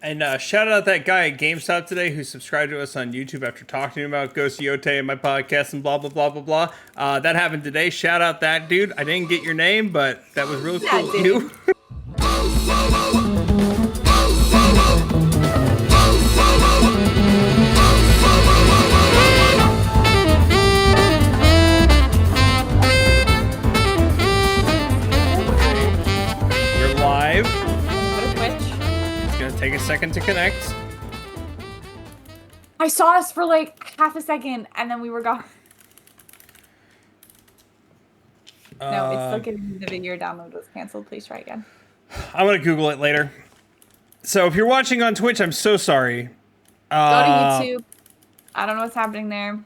And shout out that guy at GameStop today who subscribed to us on YouTube after talking about Ghost of Yotei and my podcast and blah, blah, blah, blah, blah. That happened today. Shout out that dude. I didn't get your name, but that was really cool of you. We're live. It's going to take a second to connect. I saw us for like half a second and then we were gone. No, it's still getting the video download was canceled. Please try again. I'm going to Google it later. So if you're watching on Twitch, I'm so sorry. Go to YouTube. I don't know what's happening there.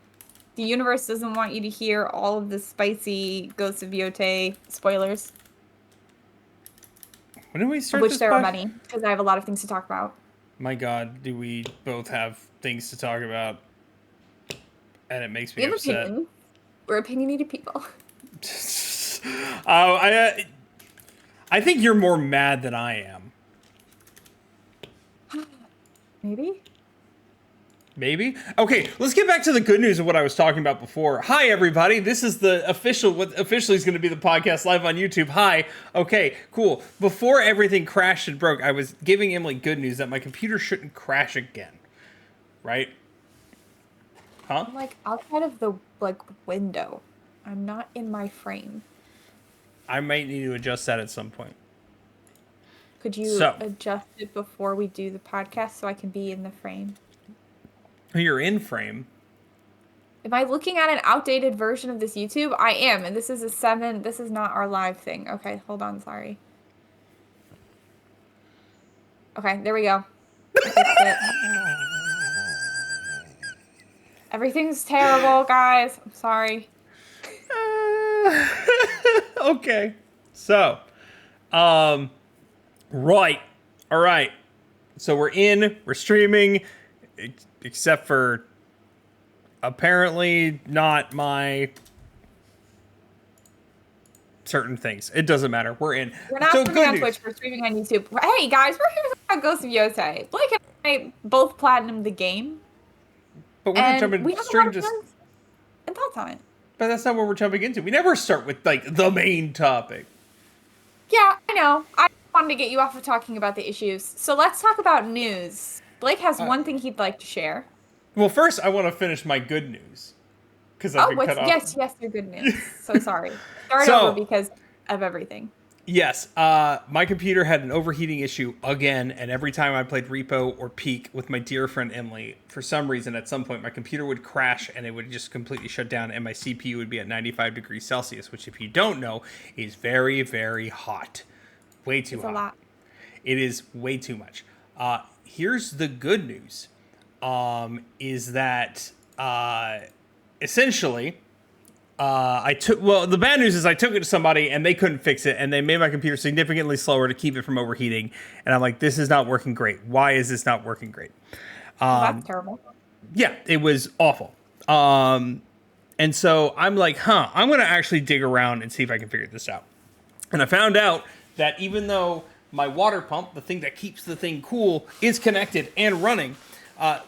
The universe doesn't want you to hear all of the spicy Ghost of Yotei spoilers. When did we start Which this there are many, because I have a lot of things to talk about. My God, do we both have things to talk about? And it makes me We have upset. opinions. We're opinionated people. I think you're more mad than I am. Maybe? Maybe? Okay, let's get back to the good news of what I was talking about before. Hi, everybody. This is the what officially is going to be the podcast live on YouTube. Hi. Okay, cool. Before everything crashed and broke, I was giving Emily good news that my computer shouldn't crash again. Right? Huh? I'm like outside of the window. I'm not in my frame. I might need to adjust that at some point. Could you adjust it before we do the podcast so I can be in the frame? You're in frame. Am I looking at an outdated version of this YouTube? I am, and this is a 7. This is not our live thing. Okay, hold on, sorry. Okay, there we go. I fixed it. Everything's terrible, guys. I'm sorry. Okay. So, right. All right. So we're streaming, except for apparently not my certain things. It doesn't matter. We're in. We're not streaming on Twitch. We're streaming on YouTube. Hey, guys, we're here to talk about Ghost of Yotei. Blake and I both platinumed the game. But we're not jumping straight just... and thoughts on it. But that's not what we're jumping into. We never start with, the main topic. Yeah, I know. I wanted to get you off of talking about the issues. So let's talk about news. Blake has one thing he'd like to share. Well, first, I want to finish my good news. Because I've been cut off. Yes, your good news. So sorry. Start over because of everything. Yes, my computer had an overheating issue again, and every time I played Repo or Peak with my dear friend Emily, for some reason, at some point, my computer would crash and it would just completely shut down, and my CPU would be at 95 degrees Celsius, which, if you don't know, is very, very hot. Way too hot. It's a lot. It is way too much. Here's the good news, is that essentially... the bad news is I took it to somebody and they couldn't fix it, and they made my computer significantly slower to keep it from overheating. And I'm like, this is not working great. Why is this not working great? That's terrible. Yeah, it was awful. And so I'm like, I'm going to actually dig around and see if I can figure this out. And I found out that even though my water pump, the thing that keeps the thing cool, is connected and running,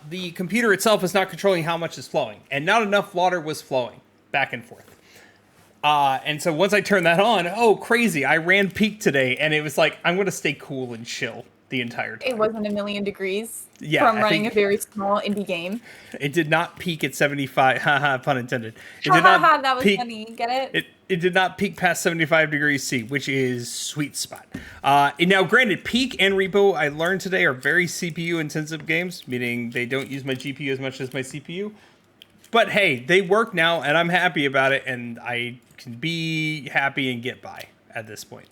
the computer itself is not controlling how much is flowing. And not enough water was flowing back and forth. And so once I turned that on, crazy. I ran Peak today, and it was like, I'm going to stay cool and chill the entire time. It wasn't a million degrees from running a very small indie game. It did not peak at 75. Haha, pun intended. It did not that was funny. Get it? It did not peak past 75 degrees C, which is sweet spot. Now, granted, Peak and Repo, I learned today, are very CPU-intensive games, meaning they don't use my GPU as much as my CPU. But hey, they work now, and I'm happy about it, and I can be happy and get by at this point.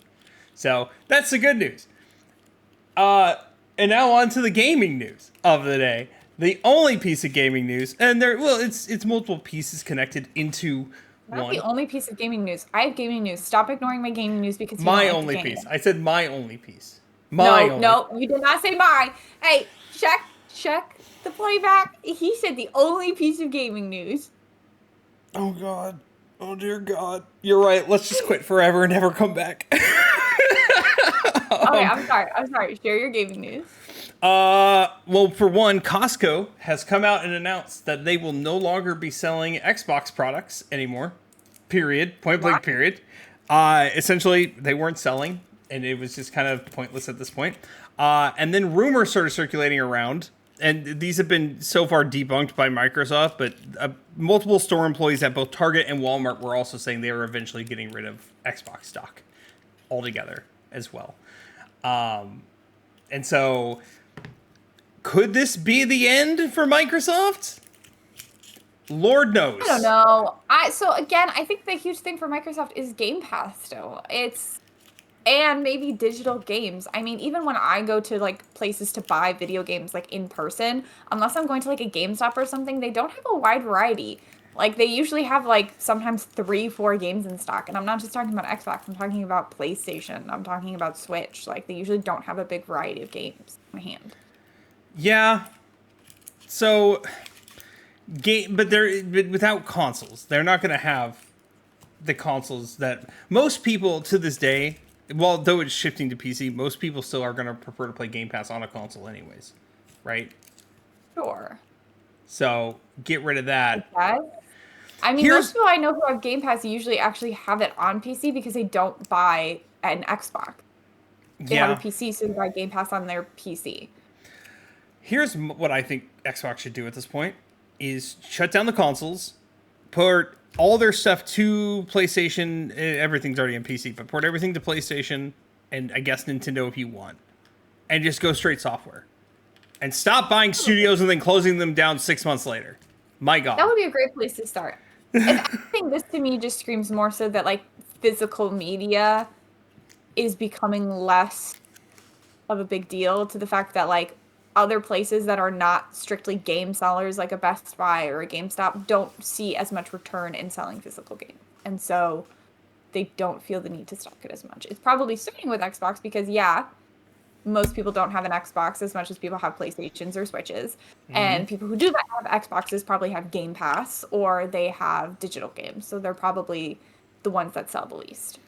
So that's the good news. And now on to the gaming news of the day. The only piece of gaming news, and it's multiple pieces connected into one. Not the only piece of gaming news. I have gaming news. Stop ignoring my gaming news because my only piece. I said my only piece. No, you did not say my. Hey, check the playback. He said the only piece of gaming news. Oh God. Oh dear God. You're right. Let's just quit forever and never come back. Okay, I'm sorry. Share your gaming news. Well, for one, Costco has come out and announced that they will no longer be selling Xbox products anymore. Period. Point blank. What? Period. Essentially, they weren't selling, and it was just kind of pointless at this point. And then rumors started circulating around, and these have been so far debunked by Microsoft, but multiple store employees at both Target and Walmart were also saying they were eventually getting rid of Xbox stock altogether as well. And so, could this be the end for Microsoft? Lord knows. I don't know. So again, I think the huge thing for Microsoft is Game Pass still. And maybe digital games. I mean, even when I go to like places to buy video games like in person, unless I'm going to like a GameStop or something, they don't have a wide variety. Like they usually have like sometimes 3-4 games in stock. And I'm not just talking about Xbox, I'm talking about PlayStation, I'm talking about Switch. Like they usually don't have a big variety of games in hand. Yeah. So but without consoles, they're not going to have the consoles that most people to this day, well, though it's shifting to PC, most people still are going to prefer to play Game Pass on a console anyways, right? Sure. So get rid of that. I mean, most people I know who have Game Pass usually actually have it on PC because they don't buy an Xbox. They have a PC, so they buy Game Pass on their PC. Here's what I think Xbox should do at this point is shut down the consoles, port all their stuff to PlayStation. Everything's already on PC, but port everything to PlayStation and I guess Nintendo if you want. And just go straight software. And stop buying studios and then closing them down 6 months later. My God. That would be a great place to start. If anything, this to me just screams more so that like physical media is becoming less of a big deal to the fact that like other places that are not strictly game sellers like a Best Buy or a GameStop don't see as much return in selling physical games. And so they don't feel the need to stock it as much. It's probably starting with Xbox because most people don't have an Xbox as much as people have PlayStations or Switches. Mm-hmm. And people who do have Xboxes probably have Game Pass or they have digital games. So they're probably the ones that sell the least.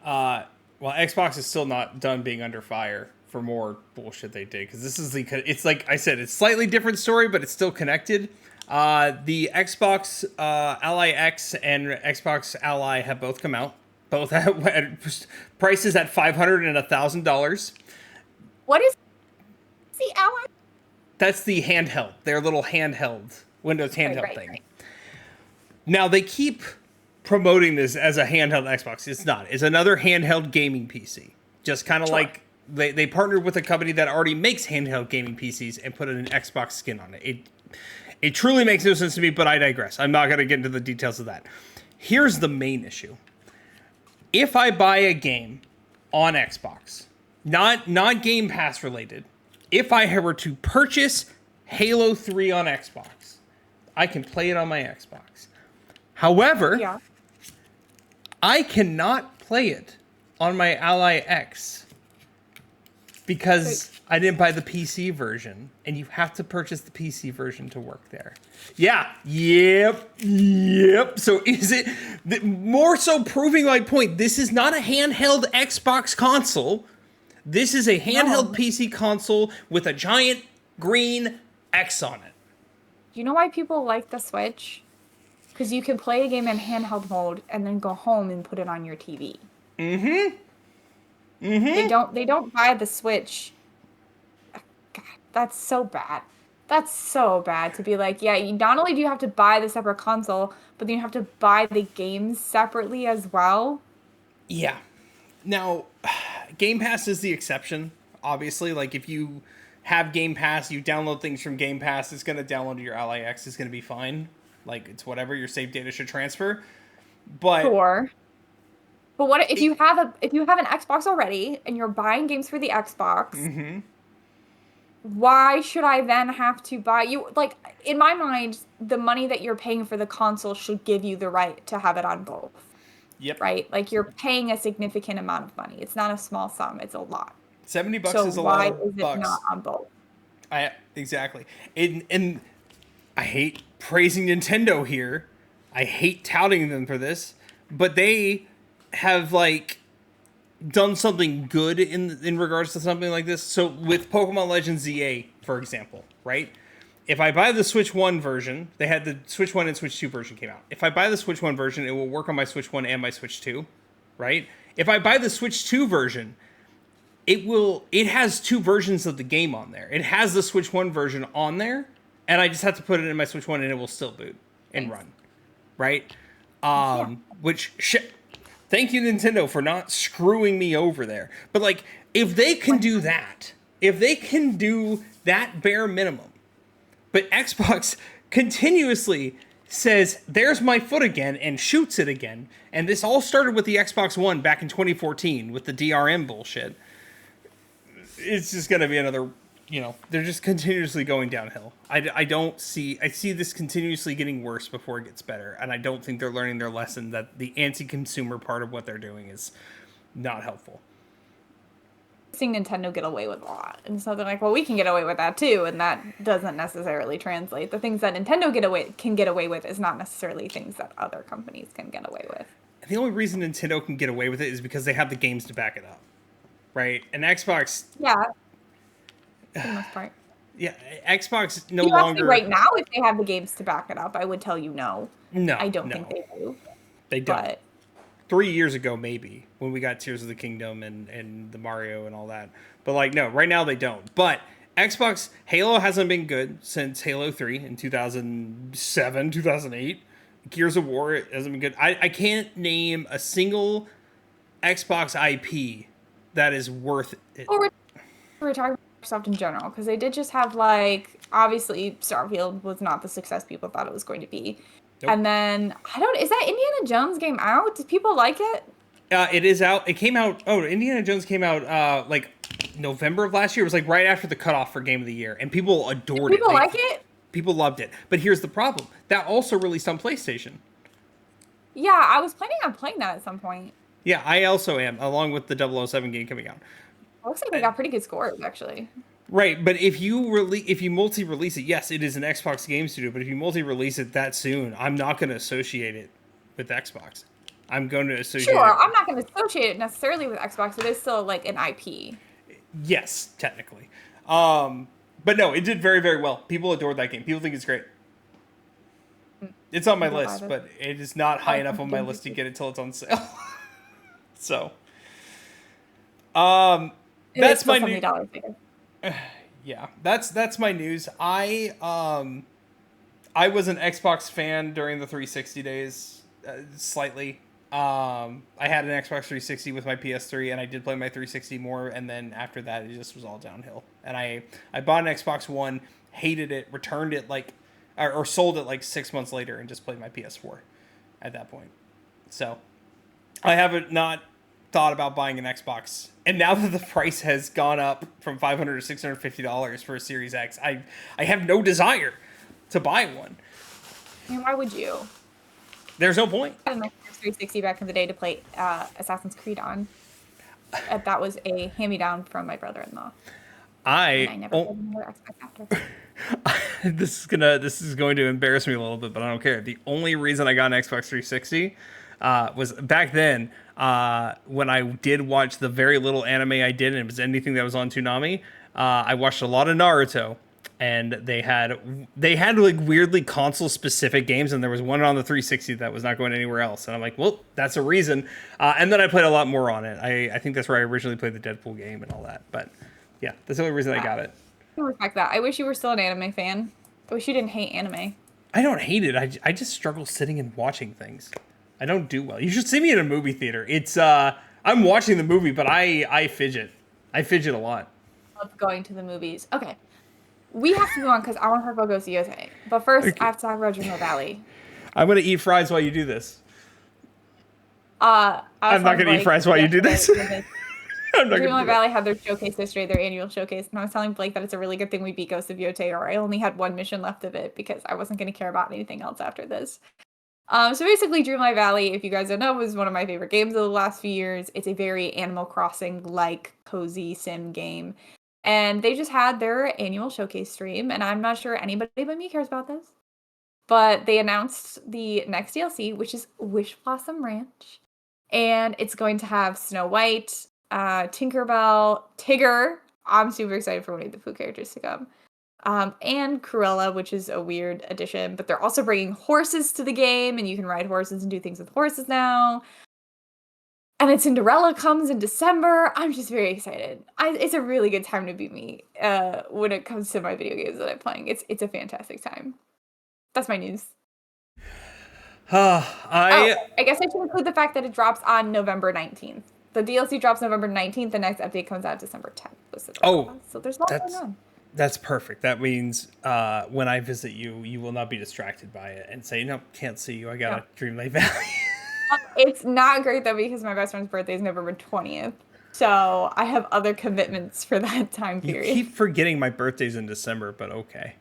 Well, Xbox is still not done being under fire for more bullshit they did. Because this is it's like I said, it's slightly different story, but it's still connected. The Xbox Ally X and Xbox Ally have both come out. Both at prices at $500 and $1,000. What is the Ally? That's the handheld. Their little handheld, Windows handheld thing. Right. Now, they keep promoting this as a handheld Xbox. It's not. It's another handheld gaming PC. Just kind of like they partnered with a company that already makes handheld gaming PCs and put an Xbox skin on it. It truly makes no sense to me, but I digress. I'm not going to get into the details of that. Here's the main issue. If I buy a game on Xbox, not Game Pass related, if I were to purchase Halo 3 on Xbox, I can play it on my Xbox. However, I cannot play it on my Ally X because I didn't buy the PC version, and you have to purchase the PC version to work there. Yep. So is it more so proving my point? This is not a handheld Xbox console. This is a handheld PC console with a giant green X on it. You know why people like the Switch? Because you can play a game in handheld mode and then go home and put it on your TV. Mm-hmm. They don't buy the Switch. God, that's so bad. That's so bad to be like, not only do you have to buy the separate console, but then you have to buy the games separately as well. Yeah. Now, Game Pass is the exception, obviously. Like, if you have Game Pass, you download things from Game Pass, it's going to download to your Ally X, it's going to be fine. Like, it's whatever, your saved data should transfer. But sure. But what if you have an Xbox already and you're buying games for the Xbox? Mm-hmm. Why should I then have to buy you? Like, in my mind, the money that you're paying for the console should give you the right to have it on both. Yep. Right? Like, you're paying a significant amount of money. It's not a small sum. It's a lot. $70 is a lot of bucks. So why is it not on both? Exactly. And I hate praising Nintendo here. I hate touting them for this. But they have, like, done something good in regards to something like this. So with Pokemon Legends ZA, for example, right? If I buy the Switch 1 version, they had the Switch 1 and Switch 2 version came out. If I buy the Switch 1 version, it will work on my Switch 1 and my Switch 2, right? If I buy the Switch 2 version, it has two versions of the game on there. It has the Switch 1 version on there, and I just have to put it in my Switch 1 and it will still boot and run, right? Which shit. Thank you, Nintendo, for not screwing me over there. But like, if they can do that, if they can do that bare minimum, but Xbox continuously says, "There's my foot again," and shoots it again, and this all started with the Xbox One back in 2014 with the DRM bullshit. It's just gonna be another. They're just continuously going downhill. I see this continuously getting worse before it gets better, and I don't think they're learning their lesson that the anti-consumer part of what they're doing is not helpful. Seeing Nintendo get away with a lot, and so they're like, well, we can get away with that too, and that doesn't necessarily translate. The things that Nintendo can get away with is not necessarily things that other companies can get away with. And the only reason Nintendo can get away with it is because they have the games to back it up, right? And Xbox, yeah. For the most part. Yeah, Xbox no longer. Right now, if they have the games to back it up, I would tell you no. No, I don't think they do. They don't. But 3 years ago, maybe, when we got Tears of the Kingdom and the Mario and all that. But like, no, right now they don't. But Xbox, Halo hasn't been good since Halo 3 in 2007, 2008. Gears of War hasn't been good. I can't name a single Xbox IP that is worth it. Or we're talking Microsoft in general, because they did just have, like, obviously Starfield was not the success people thought it was going to be. Nope. And then is that Indiana Jones game out? Do people like it? It is out. It came out. Oh, Indiana Jones came out like November of last year. It was like right after the cutoff for Game of the Year, and people adored it. People like it. People loved it. But here's the problem: that also released on PlayStation. Yeah, I was planning on playing that at some point. Yeah, I also am, along with the 007 game coming out. It looks like they got pretty good scores, actually. Right, but if you multi-release it, yes, it is an Xbox game studio. But if you multi-release it that soon, I'm not going to associate it with Xbox. I'm going to associate. Sure, I'm not going to associate it necessarily with Xbox, but it's still like an IP. Yes, technically. But no, it did very, very well. People adored that game. People think it's great. It's on my list, but it is not high enough on my list to get it till it's on sale. So, that's my news. Yeah, that's my news. I was an Xbox fan during the 360 days, slightly. I had an Xbox 360 with my PS3, and I did play my 360 more, and then after that, it just was all downhill. And I bought an Xbox One, hated it, returned it or sold it like 6 months later, and just played my PS4 at that point. So I haven't not thought about buying an Xbox, and now that the price has gone up from $500 to $650 for a Series X, I have no desire to buy one. And why would you? There's no point. I had an Xbox 360 back in the day to play Assassin's Creed on. That was a hand-me-down from my brother-in-law. I never played another Xbox after. This is going to embarrass me a little bit, but I don't care. The only reason I got an Xbox 360 was back then when I did watch the very little anime I did, and it was anything that was on Toonami. I watched a lot of Naruto, and they had like weirdly console specific games, and there was one on the 360 that was not going anywhere else. And I'm like, well, that's a reason. And then I played a lot more on it. I think that's where I originally played the Deadpool game and all that. But yeah, that's the only reason I got it. I respect that. I wish you were still an anime fan. I wish you didn't hate anime. I don't hate it. I just struggle sitting and watching things. I don't do well. You should see me in a movie theater. It's I'm watching the movie, but I fidget. I fidget a lot. Love going to the movies. Okay. We have to move on because I want to talk about Ghost of Yotei. But first, I have to talk about Dreamlight Valley. I'm going to eat fries while you do this. I'm not going to eat fries while you do this. Dreamlight Valley had their showcase yesterday, their annual showcase, and I was telling Blake that it's a really good thing we beat Ghost of Yotei, or I only had one mission left of it because I wasn't going to care about anything else after this. So basically, Dreamlight Valley, if you guys don't know, was one of my favorite games of the last few years. It's a very Animal Crossing-like cozy sim game. And they just had their annual showcase stream, and I'm not sure anybody but me cares about this. But they announced the next DLC, which is Wish Blossom Ranch. And it's going to have Snow White, Tinkerbell, Tigger. I'm super excited for Winnie the Pooh characters to come. And Cruella, which is a weird addition. But they're also bringing horses to the game, and you can ride horses and do things with horses now. And then Cinderella comes in December. I'm just very excited. It's a really good time to be me when it comes to my video games that I'm playing. It's a fantastic time. That's my news. I guess I should include the fact that it drops on November 19th. The DLC drops November 19th. The next update comes out December 10th. So there's a lot going on. That's perfect. That means when I visit you, you will not be distracted by it and say, no, can't see you. I got to Dreamlight Valley. It's not great, though, because my best friend's birthday is November 20th. So I have other commitments for that time period. You keep forgetting my birthday's in December, but okay.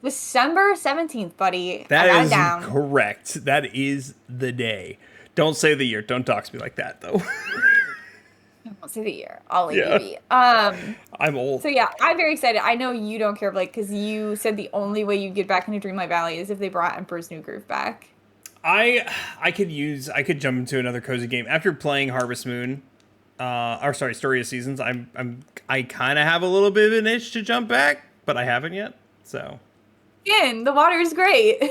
December 17th, buddy. That is correct. That is the day. Don't say the year. Don't dox me like that, though. Don't say the year. I'll leave you be. I'm old. So yeah, I'm very excited. I know you don't care, Blake, because you said the only way you get back into Dreamlight Valley is if they brought Emperor's New Groove back. I could jump into another cozy game after playing Harvest Moon, Story of Seasons. I kind of have a little bit of an itch to jump back, but I haven't yet. So, again, the water is great.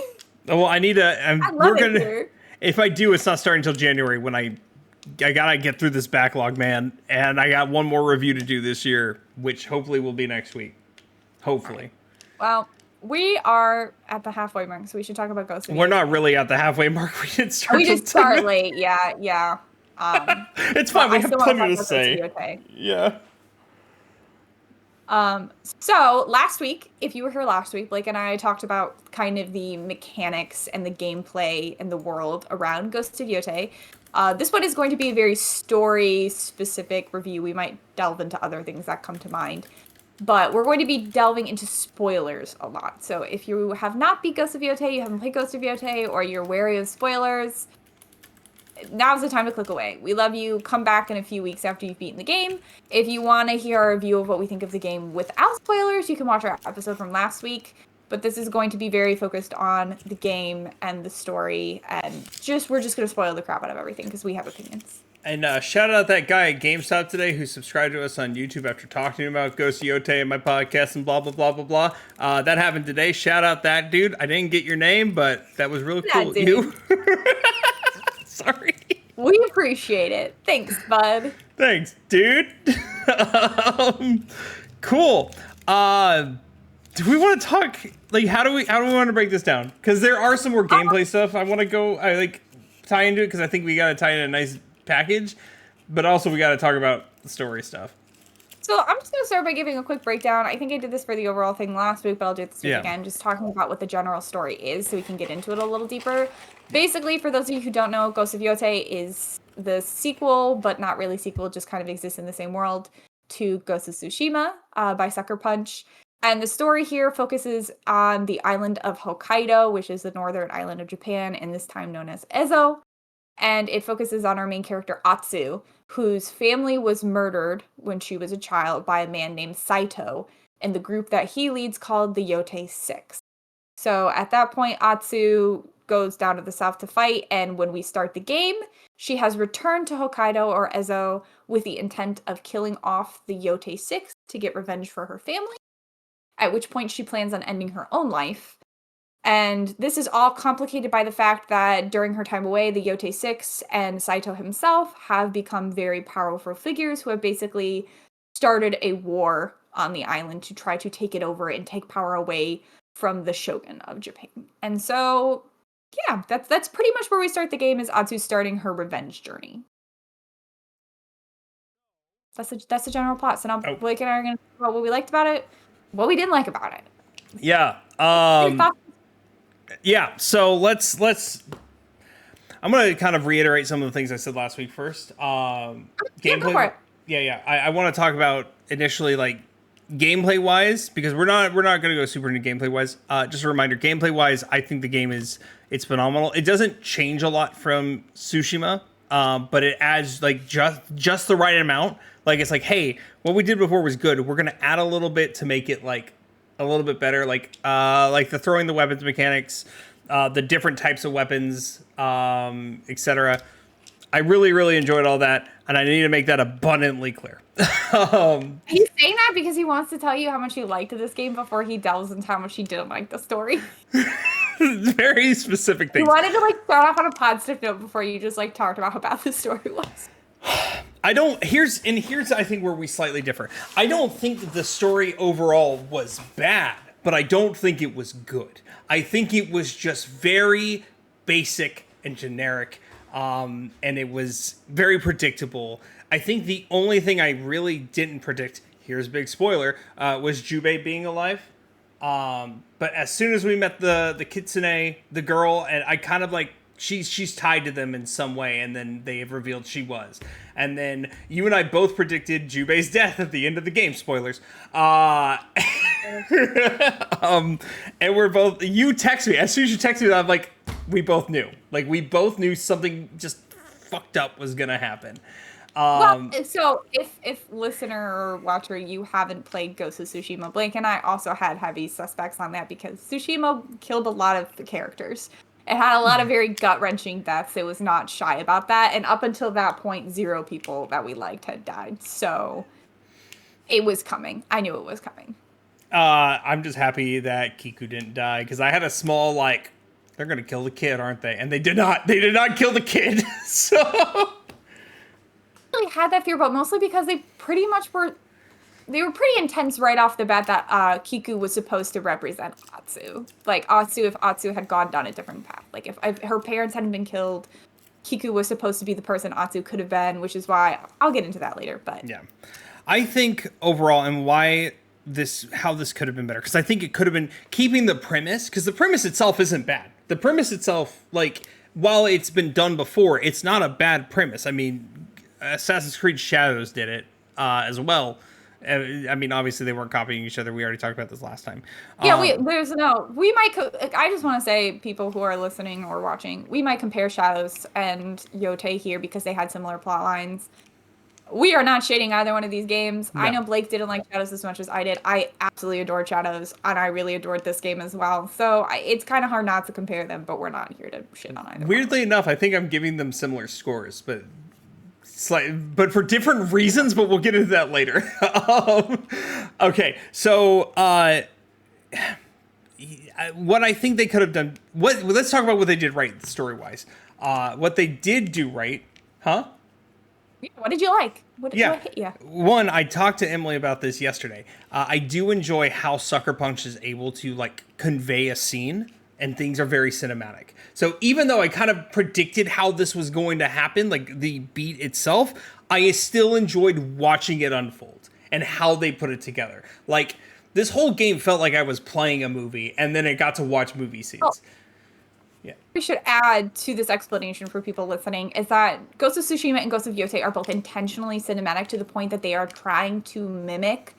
Well, I need to. I love it here. If I do, it's not starting until January when I gotta get through this backlog, man. And I got one more review to do this year, which hopefully will be next week. Hopefully. Well. We are at the halfway mark, so we should talk about Ghost of Yotei. We're not really at the halfway mark. We didn't start. We just start late. Yeah. It's fine. We have plenty to say. Yeah. So last week, if you were here last week, Blake and I talked about kind of the mechanics and the gameplay and the world around Ghost of Yotei. This one is going to be a very story-specific review. We might delve into other things that come to mind. But we're going to be delving into spoilers a lot. So if you have not beat Ghost of Yotei, you haven't played Ghost of Yotei, or you're wary of spoilers, now's the time to click away. We love you. Come back in a few weeks after you've beaten the game. If you want to hear our review of what we think of the game without spoilers, you can watch our episode from last week. But this is going to be very focused on the game and the story, and we're just going to spoil the crap out of everything because we have opinions. And shout out that guy at GameStop today who subscribed to us on YouTube after talking about Ghost of Yotei and my podcast and blah, blah, blah, blah, blah. That happened today. Shout out that dude. I didn't get your name, but that was really cool. You. Sorry. We appreciate it. Thanks, bud. Thanks, dude. Cool. Do we want to talk, like, how do we want to break this down? Because there are some more gameplay stuff I want to tie into it, because I think we got to tie in a nice package, but also we got to talk about the story stuff. So I'm just going to start by giving a quick breakdown. I think I did this for the overall thing last week, but I'll do it this week again, just talking about what the general story is so we can get into it a little deeper. Basically, for those of you who don't know, Ghost of Yotei is the sequel, but not really sequel, just kind of exists in the same world, to Ghost of Tsushima by Sucker Punch. And the story here focuses on the island of Hokkaido, which is the northern island of Japan, and this time known as Ezo. And it focuses on our main character, Atsu, whose family was murdered when she was a child by a man named Saito, and the group that he leads called the Yotei Six. So at that point, Atsu goes down to the south to fight, and when we start the game, she has returned to Hokkaido, or Ezo, with the intent of killing off the Yotei Six to get revenge for her family, at which point she plans on ending her own life. And this is all complicated by the fact that during her time away, the Yotei Six and Saito himself have become very powerful figures who have basically started a war on the island to try to take it over and take power away from the shogun of Japan. And so, yeah, that's pretty much where we start the game, is Atsu starting her revenge journey. That's the general plot. So now Blake and I are going to talk about what we liked about it, what we didn't like about it. Yeah. Yeah, so let's I'm going to kind of reiterate some of the things I said last week first. Gameplay. Go for it. Yeah. I want to talk about initially, like, gameplay wise, because we're not going to go super into gameplay wise. Just a reminder, gameplay wise, I think the game it's phenomenal. It doesn't change a lot from Tsushima, but it adds like just the right amount. Like, it's like, hey, what we did before was good. We're going to add a little bit to make it like a little bit better, like the throwing the weapons mechanics, the different types of weapons, etc. I really, really enjoyed all that, and I need to make that abundantly clear. He's saying that because he wants to tell you how much he liked this game before he delves into how much he didn't like the story. Very specific things. You wanted to like start off on a positive note before you just like talked about how bad the story was. Here's I think where we slightly differ. I don't think that the story overall was bad, but I don't think it was good. I think it was just very basic and generic, and it was very predictable. I think the only thing I really didn't predict, here's a big spoiler, was Jubei being alive. But as soon as we met the kitsune, the girl, and I kind of like, she's tied to them in some way, and then they have revealed she was. And then you and I both predicted Jubei's death at the end of the game. Spoilers. And we're both, you text me. As soon as you text me, I'm like, we both knew. Like, we both knew something just fucked up was gonna happen. Well, so if listener or watcher, you haven't played Ghost of Tsushima, Blake and I also had heavy suspects on that because Tsushima killed a lot of the characters. It had a lot of very gut-wrenching deaths. It was not shy about that. And up until that point, 0 people that we liked had died. So it was coming. I knew it was coming. I'm just happy that Kiku didn't die because I had a small, like, they're going to kill the kid, aren't they? And they did not. They did not kill the kid. So I really had that fear, but mostly because they pretty much were... They were pretty intense right off the bat that Kiku was supposed to represent Atsu. Like, if Atsu had gone down a different path. Like, if her parents hadn't been killed, Kiku was supposed to be the person Atsu could have been, which is why... I'll get into that later, but... Yeah. I think overall, and how this could have been better, because I think it could have been keeping the premise, because the premise itself isn't bad. The premise itself, like, while it's been done before, it's not a bad premise. I mean, Assassin's Creed Shadows did it as well. I mean, obviously they weren't copying each other. We already talked about this last time. Yeah, we might. I just want to say, people who are listening or watching, we might compare Shadows and Yotei here because they had similar plot lines. We are not shading either one of these games. No. I know Blake didn't like Shadows as much as I did. I absolutely adored Shadows, and I really adored this game as well. So it's kind of hard not to compare them, but we're not here to shit on either. Weirdly enough, I think I'm giving them similar scores, but for different reasons, but we'll get into that later. Okay, so what I think they could have done... let's talk about what they did right, story-wise. What they did do right... Huh? What did you like? What hit you? One, I talked to Emily about this yesterday. I do enjoy how Sucker Punch is able to, like, convey a scene, and things are very cinematic. So even though I kind of predicted how this was going to happen, like the beat itself, I still enjoyed watching it unfold and how they put it together. Like, this whole game felt like I was playing a movie, and then I got to watch movie scenes. Oh. Yeah. We should add to this explanation for people listening is that Ghost of Tsushima and Ghost of Yotei are both intentionally cinematic to the point that they are trying to mimic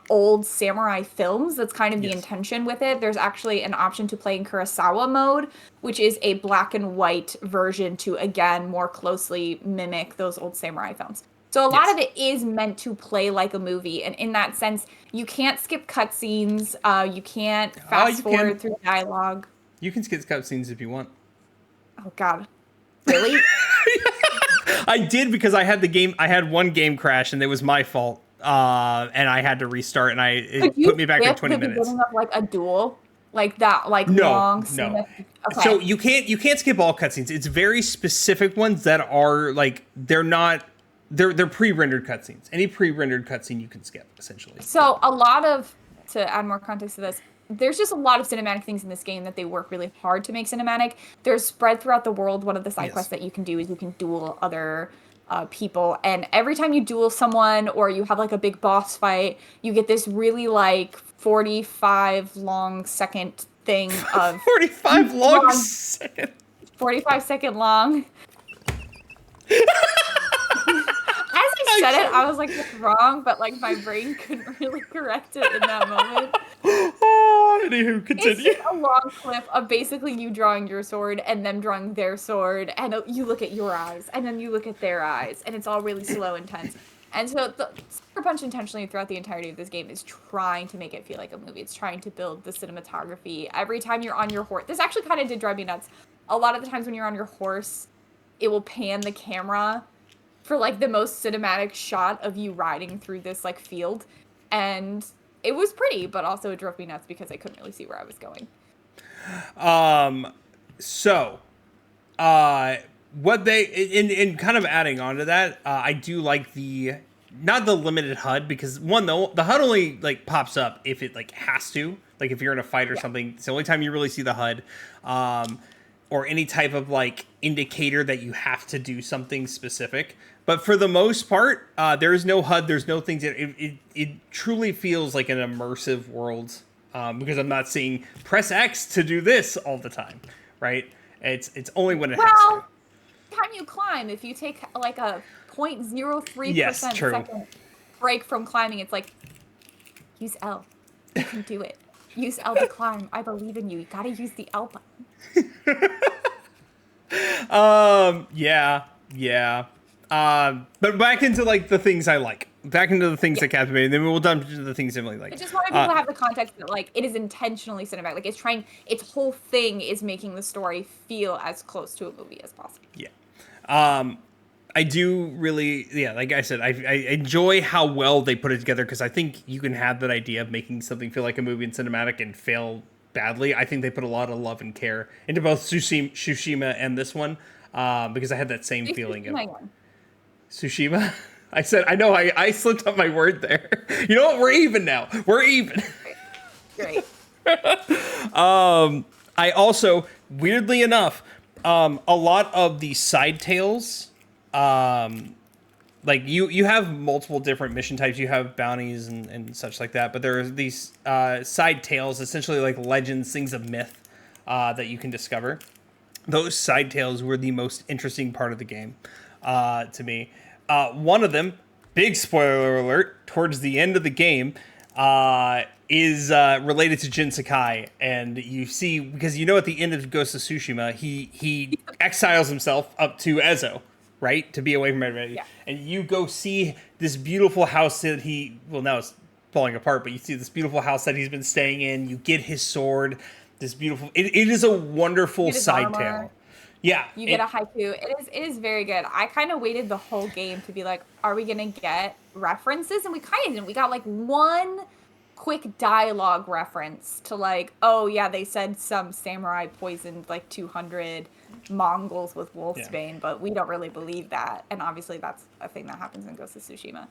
old samurai films. That's kind of the intention with it. There's actually an option to play in Kurosawa mode, which is a black and white version to, again, more closely mimic those old samurai films. So a lot of it is meant to play like a movie. And in that sense, you can't skip cutscenes. You can't fast forward through dialogue. You can skip cutscenes if you want. Oh, God. Really? I did because I had one game crash and it was my fault. And I had to restart, and it put me back in 20 minutes. Beginning of like a duel, like that, like long. No. Okay. So you can't skip all cutscenes. It's very specific ones that are like they're pre-rendered cutscenes. Any pre-rendered cutscene you can skip essentially. So to add more context to this, there's just a lot of cinematic things in this game that they work really hard to make cinematic. They're spread throughout the world. One of the side quests that you can do is you can duel other people, and every time you duel someone or you have like a big boss fight, you get this really like 45 second thing of 45 second long. As I said it, I was like, it's wrong, but like my brain couldn't really correct it in that moment. Anywho, continue. It's just a long clip of basically you drawing your sword and them drawing their sword, and you look at your eyes, and then you look at their eyes, and it's all really slow and tense. And so the Sucker Punch intentionally throughout the entirety of this game is trying to make it feel like a movie. It's trying to build the cinematography. Every time you're on your horse, this actually kind of did drive me nuts. A lot of the times when you're on your horse, it will pan the camera for like the most cinematic shot of you riding through this like field, and it was pretty, but also it drove me nuts because I couldn't really see where I was going. So, what they in kind of adding on to that, I do like the not the limited HUD, because one, the HUD only like pops up if it like has to, like if you're in a fight or something. It's the only time you really see the HUD, or any type of like indicator that you have to do something specific. But for the most part, there is no HUD. There's no things. It truly feels like an immersive world, because I'm not seeing press X to do this all the time, right? It's only when it has to. Time you climb, if you take like a 0.03% Yes, true. second break from climbing, it's like, use L. You can do it. Use L to climb. I believe in you. You gotta use the L button. Yeah. But back into like the things I like. Back into the things that captivate, and then we'll jump into the things I really like. I just want people to have the context that like it is intentionally cinematic. Like its whole thing is making the story feel as close to a movie as possible. Yeah. I do really, like I said, I enjoy how well they put it together, because I think you can have that idea of making something feel like a movie and cinematic and fail badly. I think they put a lot of love and care into both Tsushima and this one, because I had that same feeling of Tsushima. I know I slipped up my word there. You know what? We're even now. We're even. Great. I also, weirdly enough, a lot of the side tales, like you have multiple different mission types. You have bounties and such like that, but there are these side tales, essentially like legends, things of myth, that you can discover. Those side tales were the most interesting part of the game, to me. One of them, big spoiler alert, towards the end of the game, is related to Jin Sakai, and you see, because you know at the end of Ghost of Tsushima, he exiles himself up to Ezo, right, to be away from everybody, and you go see this beautiful house that now it's falling apart, but you see this beautiful house that he's been staying in. You get his sword, this beautiful. It is a wonderful side tale. Yeah, you get a haiku. It is very good. I kind of waited the whole game to be like, are we gonna get references? And we kind of didn't. We got like one quick dialogue reference to like, oh yeah, they said some samurai poisoned like 200 Mongols with wolfsbane, but we don't really believe that. And obviously that's a thing that happens in Ghost of Tsushima.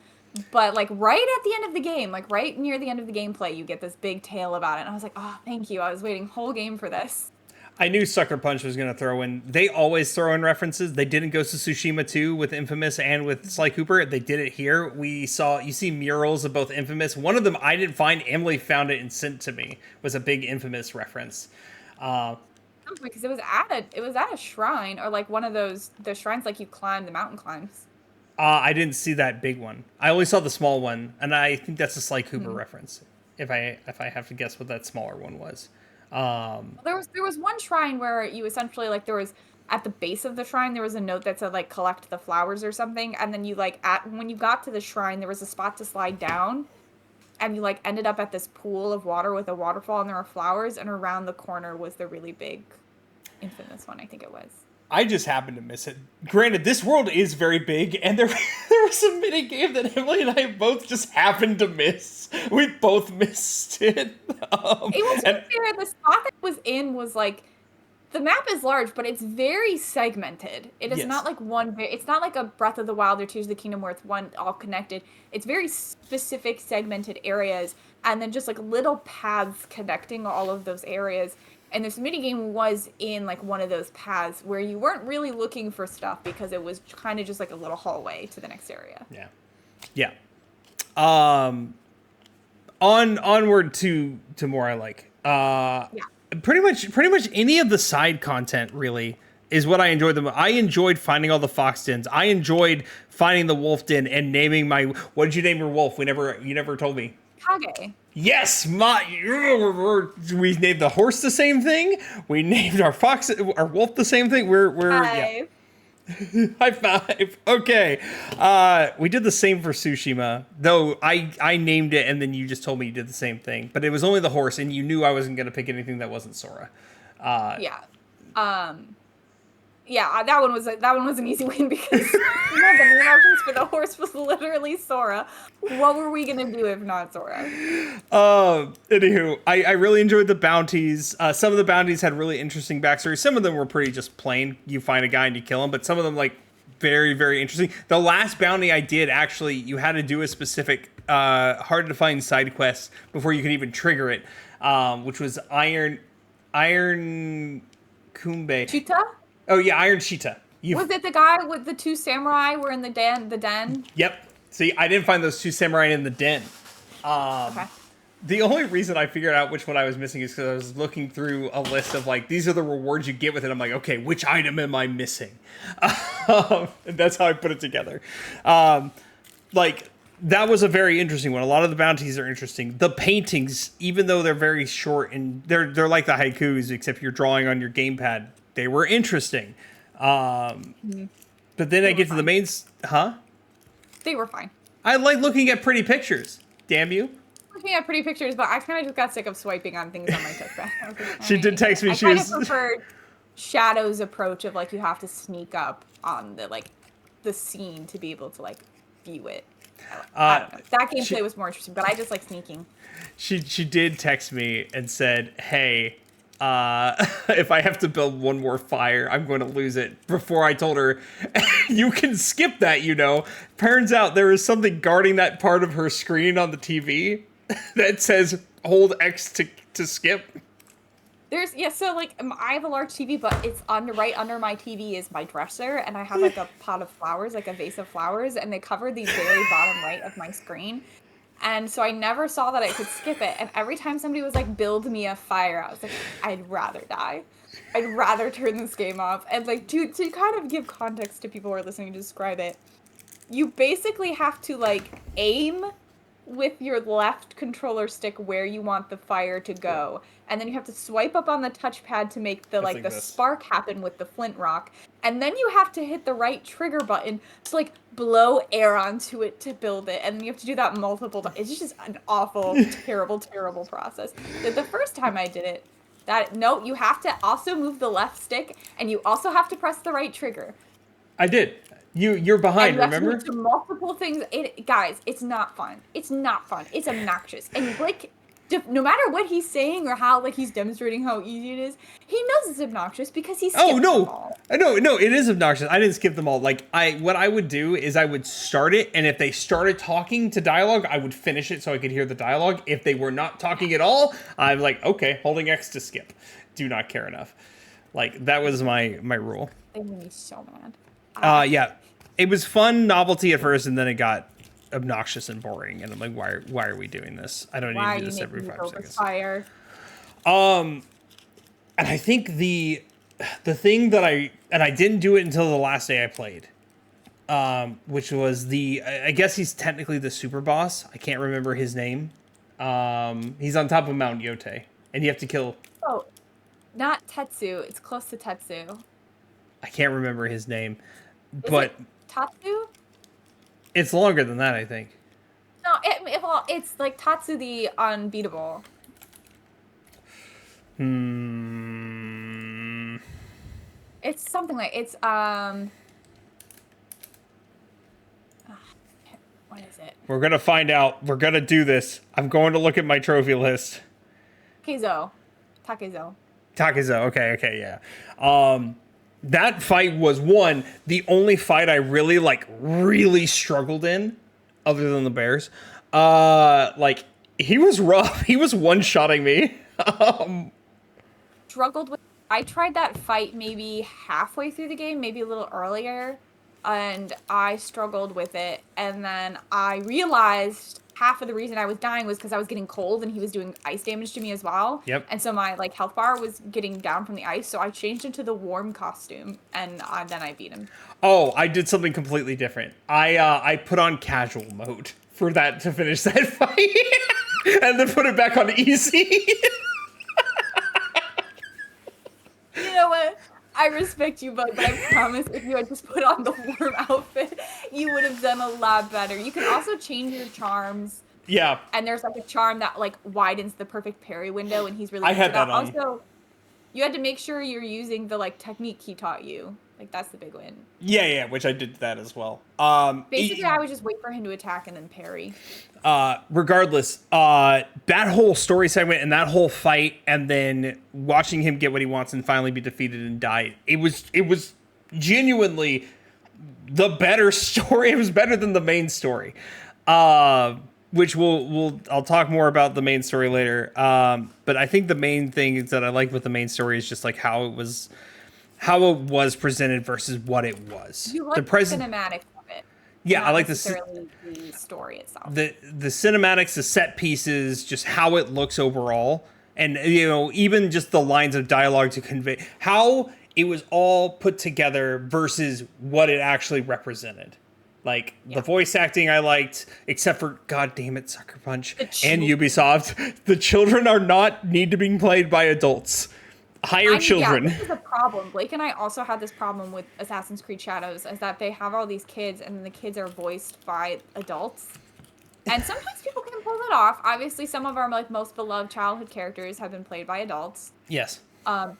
But like right at the end of the game, like right near the end of the gameplay, you get this big tale about it. And I was like, oh, thank you. I was waiting whole game for this. I knew Sucker Punch was going to throw in. They always throw in references. They did in Ghost of Tsushima 2 with Infamous and with Sly Cooper. They did it here. You see murals of both Infamous. One of them I didn't find. Emily found it and sent to me. Was a big Infamous reference. Because it was at a shrine, or like one of the shrines like you climb the mountain climbs. I didn't see that big one. I only saw the small one, and I think that's a Sly Cooper reference. If I have to guess what that smaller one was. There was one shrine where you essentially like there was at the base of the shrine there was a note that said like collect the flowers or something, and then you like when you got to the shrine there was a spot to slide down, and you like ended up at this pool of water with a waterfall, and there were flowers, and around the corner was the really big Infamous one, I think it was. I just happened to miss it. Granted, this world is very big, and there was a mini game that Emily and I both just happened to miss. We both missed it. It was fair. The spot that it was in was like, the map is large, but it's very segmented. It is not like it's not like a Breath of the Wild or Tears of the Kingdom where it's one all connected. It's very specific segmented areas, and then just like little paths connecting all of those areas. And this minigame was in like one of those paths where you weren't really looking for stuff because it was kind of just like a little hallway to the next area. Yeah. Onward to more I like. Pretty much any of the side content really is what I enjoyed the most. I enjoyed finding all the fox dens. I enjoyed finding the wolf den and naming my. What did you name your wolf? You never told me. Kage. Yes, we named the horse the same thing. We named our wolf the same thing. High five. Okay. We did the same for Tsushima, though I named it and then you just told me you did the same thing. But it was only the horse, and you knew I wasn't going to pick anything that wasn't Sora. Yeah, that one was an easy win because the name options for the horse was literally Sora. What were we gonna do if not Sora? Anywho, I really enjoyed the bounties. Some of the bounties had really interesting backstories. Some of them were pretty just plain. You find a guy and you kill him, but some of them like very, very interesting. The last bounty I did, actually, you had to do a specific hard to find side quest before you could even trigger it, which was Iron Kumbe. Cheetah? Oh yeah, Iron Cheetah. Was it the guy with the two samurai were in the den? Yep. See, I didn't find those two samurai in the den. Okay. The only reason I figured out which one I was missing is because I was looking through a list of like, these are the rewards you get with it. I'm like, okay, which item am I missing? And that's how I put it together. Like, that was a very interesting one. A lot of the bounties are interesting. The paintings, even though they're very short and they're like the haikus, except you're drawing on your gamepad, they were interesting. But then I get to the main... Huh? They were fine. I like looking at pretty pictures. Damn you. Looking at pretty pictures, but I kind of just got sick of swiping on things on my touchpad. Like, She did text me. I kind of preferred Shadow's approach of like you have to sneak up on the scene to be able to like view it. I don't know. That gameplay was more interesting, but I just like sneaking. She did text me and said, "Hey, if I have to build one more fire, I'm going to lose it." Before I told her, "You can skip that." Turns out there is something guarding that part of her screen on the TV that says "Hold X to skip." So like I have a large TV, but it's right under my TV is my dresser, and I have like a pot of flowers, like a vase of flowers, and they cover the very bottom right of my screen. And so I never saw that I could skip it. And every time somebody was like, build me a fire, I was like, I'd rather die. I'd rather turn this game off. And like to kind of give context to people who are listening to describe it, you basically have to like aim with your left controller stick where you want the fire to go. And then you have to swipe up on the touchpad to make the spark happen with the flint rock. And then you have to hit the right trigger button to like blow air onto it to build it. And then you have to do that multiple times. It's just an awful, terrible, terrible process. The first time I did it, you have to also move the left stick and you also have to press the right trigger. I did. You're behind, and you remember? have to move to multiple things. Guys, it's not fun. It's not fun. It's obnoxious. And like, no matter what he's saying or how like he's demonstrating how easy it is, he knows it's obnoxious because he's skipped them all. No, it is obnoxious. I didn't skip them all. Like what I would do is I would start it, and if they started talking to dialogue, I would finish it so I could hear the dialogue. If they were not talking at all, I'm like, okay, holding X to skip. Do not care enough. Like that was my rule. They made me so mad. Yeah, it was fun novelty at first, and then it got obnoxious and boring. And I'm like, why are we doing this? I don't need to do this every 5 seconds. Fire? And I think the thing that I didn't do it until the last day I played, which was I guess he's technically the super boss. I can't remember his name. He's on top of Mount Yotei, and you have to kill. Oh, not Tetsu. It's close to Tetsu. I can't remember his name, but Tatsu. It's longer than that, I think. No, it's like Tatsu the Unbeatable. It's something like what is it? We're gonna find out. We're gonna do this. I'm going to look at my trophy list. Takezo. Okay, yeah. That fight was the only fight I really struggled in, other than the bears. Like he was rough. He was one-shotting me. Struggled with. I tried that fight maybe halfway through the game, maybe a little earlier, and I struggled with it. And then I realized half of the reason I was dying was because I was getting cold and he was doing ice damage to me as well. Yep. And so my health bar was getting down from the ice, so I changed into the warm costume, and then I beat him. Oh, I did something completely different. I put on casual mode for that to finish that fight, and then put it back on easy. You know what? I respect you, bud, but I promise if you had just put on the warm outfit, you would have done a lot better. You can also change your charms. Yeah. And there's a charm that widens the perfect parry window, and he's really. I had that on. You had to make sure you're using the like technique he taught you. Like that's the big win. Yeah, which I did that as well. Basically, I would just wait for him to attack and then parry. Regardless, that whole story segment and that whole fight, and then watching him get what he wants and finally be defeated and die, it was genuinely the better story. It was better than the main story, which I'll talk more about the main story later. But I think the main thing is that I like with the main story is just like how it was presented versus what it was. You like the cinematics of it. Yeah, I like the story itself. The cinematics, the set pieces, just how it looks overall, and even just the lines of dialogue to convey how it was all put together versus what it actually represented. Like the voice acting I liked, except for God damn it, Sucker Punch and Ubisoft. The children are not need to be played by adults. Hire children. Yeah, this is a problem. Blake and I also had this problem with Assassin's Creed Shadows, is that they have all these kids, and the kids are voiced by adults. And sometimes people can pull it off. Obviously, some of our like most beloved childhood characters have been played by adults. Yes.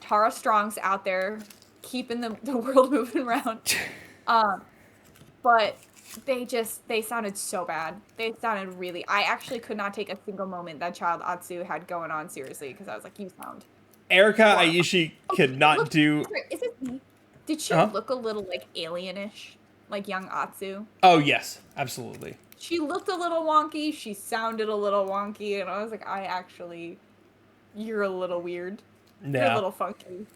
Tara Strong's out there, keeping the world moving around. But they sounded so bad. They sounded really. I actually could not take a single moment that child Atsu had going on seriously because I was like, you sound. Erica, I usually could not do. Is it me? Did she look a little like alienish, like young Atsu? Oh yes, absolutely. She looked a little wonky. She sounded a little wonky, and I was like, you're a little weird. Yeah. You're a little funky.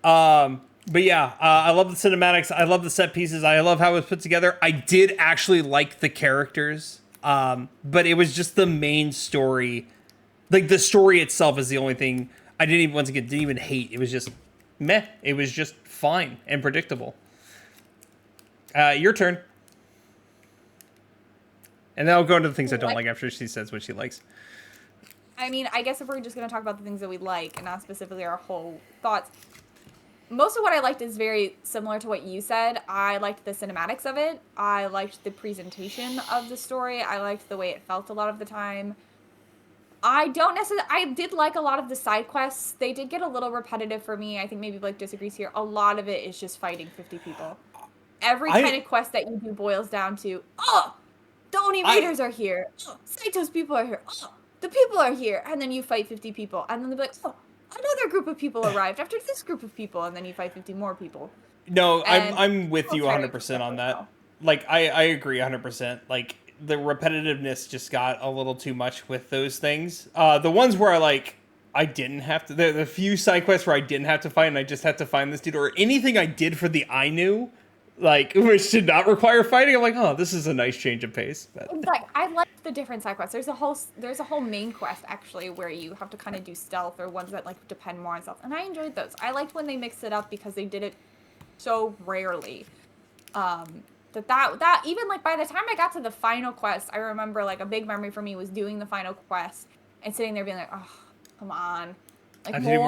But yeah, I love the cinematics. I love the set pieces. I love how it was put together. I did actually like the characters, but it was just the main story. Like the story itself is the only thing. I didn't even hate. It was just meh. It was just fine and predictable. Your turn. And then I'll go into the things I don't like after she says what she likes. I mean, I guess if we're just going to talk about the things that we like and not specifically our whole thoughts, most of what I liked is very similar to what you said. I liked the cinematics of it. I liked the presentation of the story. I liked the way it felt a lot of the time. I did like a lot of the side quests. They did get a little repetitive for me. I think maybe Blake disagrees here. A lot of it is just fighting 50 people. Every kind of quest that you do boils down to, the Oni Raiders are here. Saito's people are here. The people are here. And then you fight 50 people. And then they'll be like, another group of people arrived after this group of people. And then you fight 50 more people. No, I'm with you 100% on that. Like, I agree 100%. Like, the repetitiveness just got a little too much with those things. The ones where I didn't have to, the few side quests where I didn't have to fight and I just had to find this dude, or anything I did for the Ainu, which did not require fighting. I'm like, this is a nice change of pace. But. I like the different side quests. There's a whole main quest actually where you have to kind of do stealth, or ones that depend more on stealth, and I enjoyed those. I liked when they mixed it up because they did it so rarely. That even by the time I got to the final quest, I remember a big memory for me was doing the final quest and sitting there being like, oh, come on. I did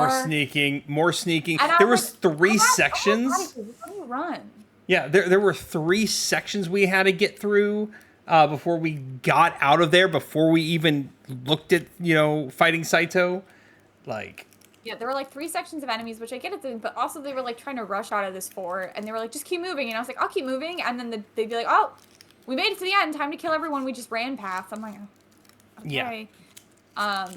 more sneaking. There was 3 sections. Let me run. Yeah, there were 3 sections we had to get through before we got out of there, before we even looked at, fighting Saito. Yeah, there were 3 sections of enemies, which I get it, but also they were trying to rush out of this fort, and they were just keep moving, and I was like, I'll keep moving, and then they'd be like, oh, we made it to the end, time to kill everyone we just ran past. I'm like, oh, okay. Yeah.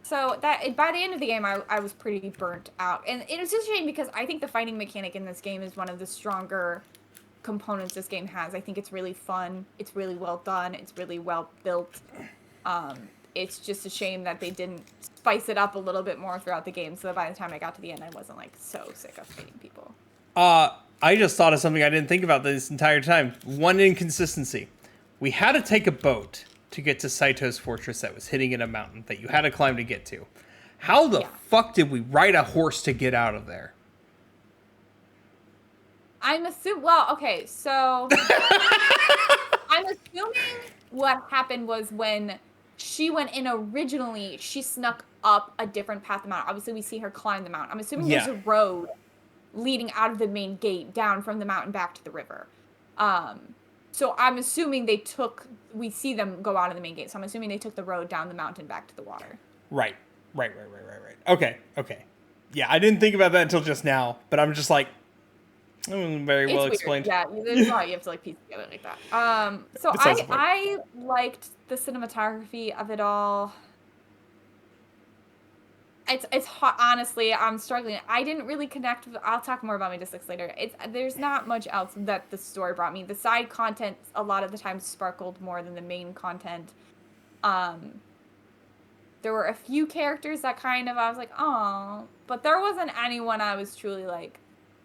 So that by the end of the game, I was pretty burnt out, and it was just a shame because I think the fighting mechanic in this game is one of the stronger components this game has. I think it's really fun, it's really well done, it's really well built. It's just a shame that they didn't spice it up a little bit more throughout the game, so that by the time I got to the end, I wasn't so sick of fighting people. I just thought of something I didn't think about this entire time. One inconsistency. We had to take a boat to get to Saito's fortress that was hitting in a mountain that you had to climb to get to. How the fuck did we ride a horse to get out of there? I'm assuming what happened was when she went in originally, she snuck up a different path of the mountain. Obviously, we see her climb the mountain. I'm assuming there's a road leading out of the main gate down from the mountain back to the river. So I'm assuming we see them go out of the main gate. So I'm assuming they took the road down the mountain back to the water. Right. Okay. Yeah, I didn't think about that until just now, but I'm just like, very well It's weird. explained. Yeah, there's a lot you have to like piece together like that. So Besides the point. I liked the cinematography of it all. It's hot. Honestly, I'm struggling. I didn't really connect with. I'll talk more about my dislikes later. There's not much else that the story brought me. The side content a lot of the times sparkled more than the main content. Um, there were a few characters that kind of I was like, oh, but there wasn't anyone I was truly like,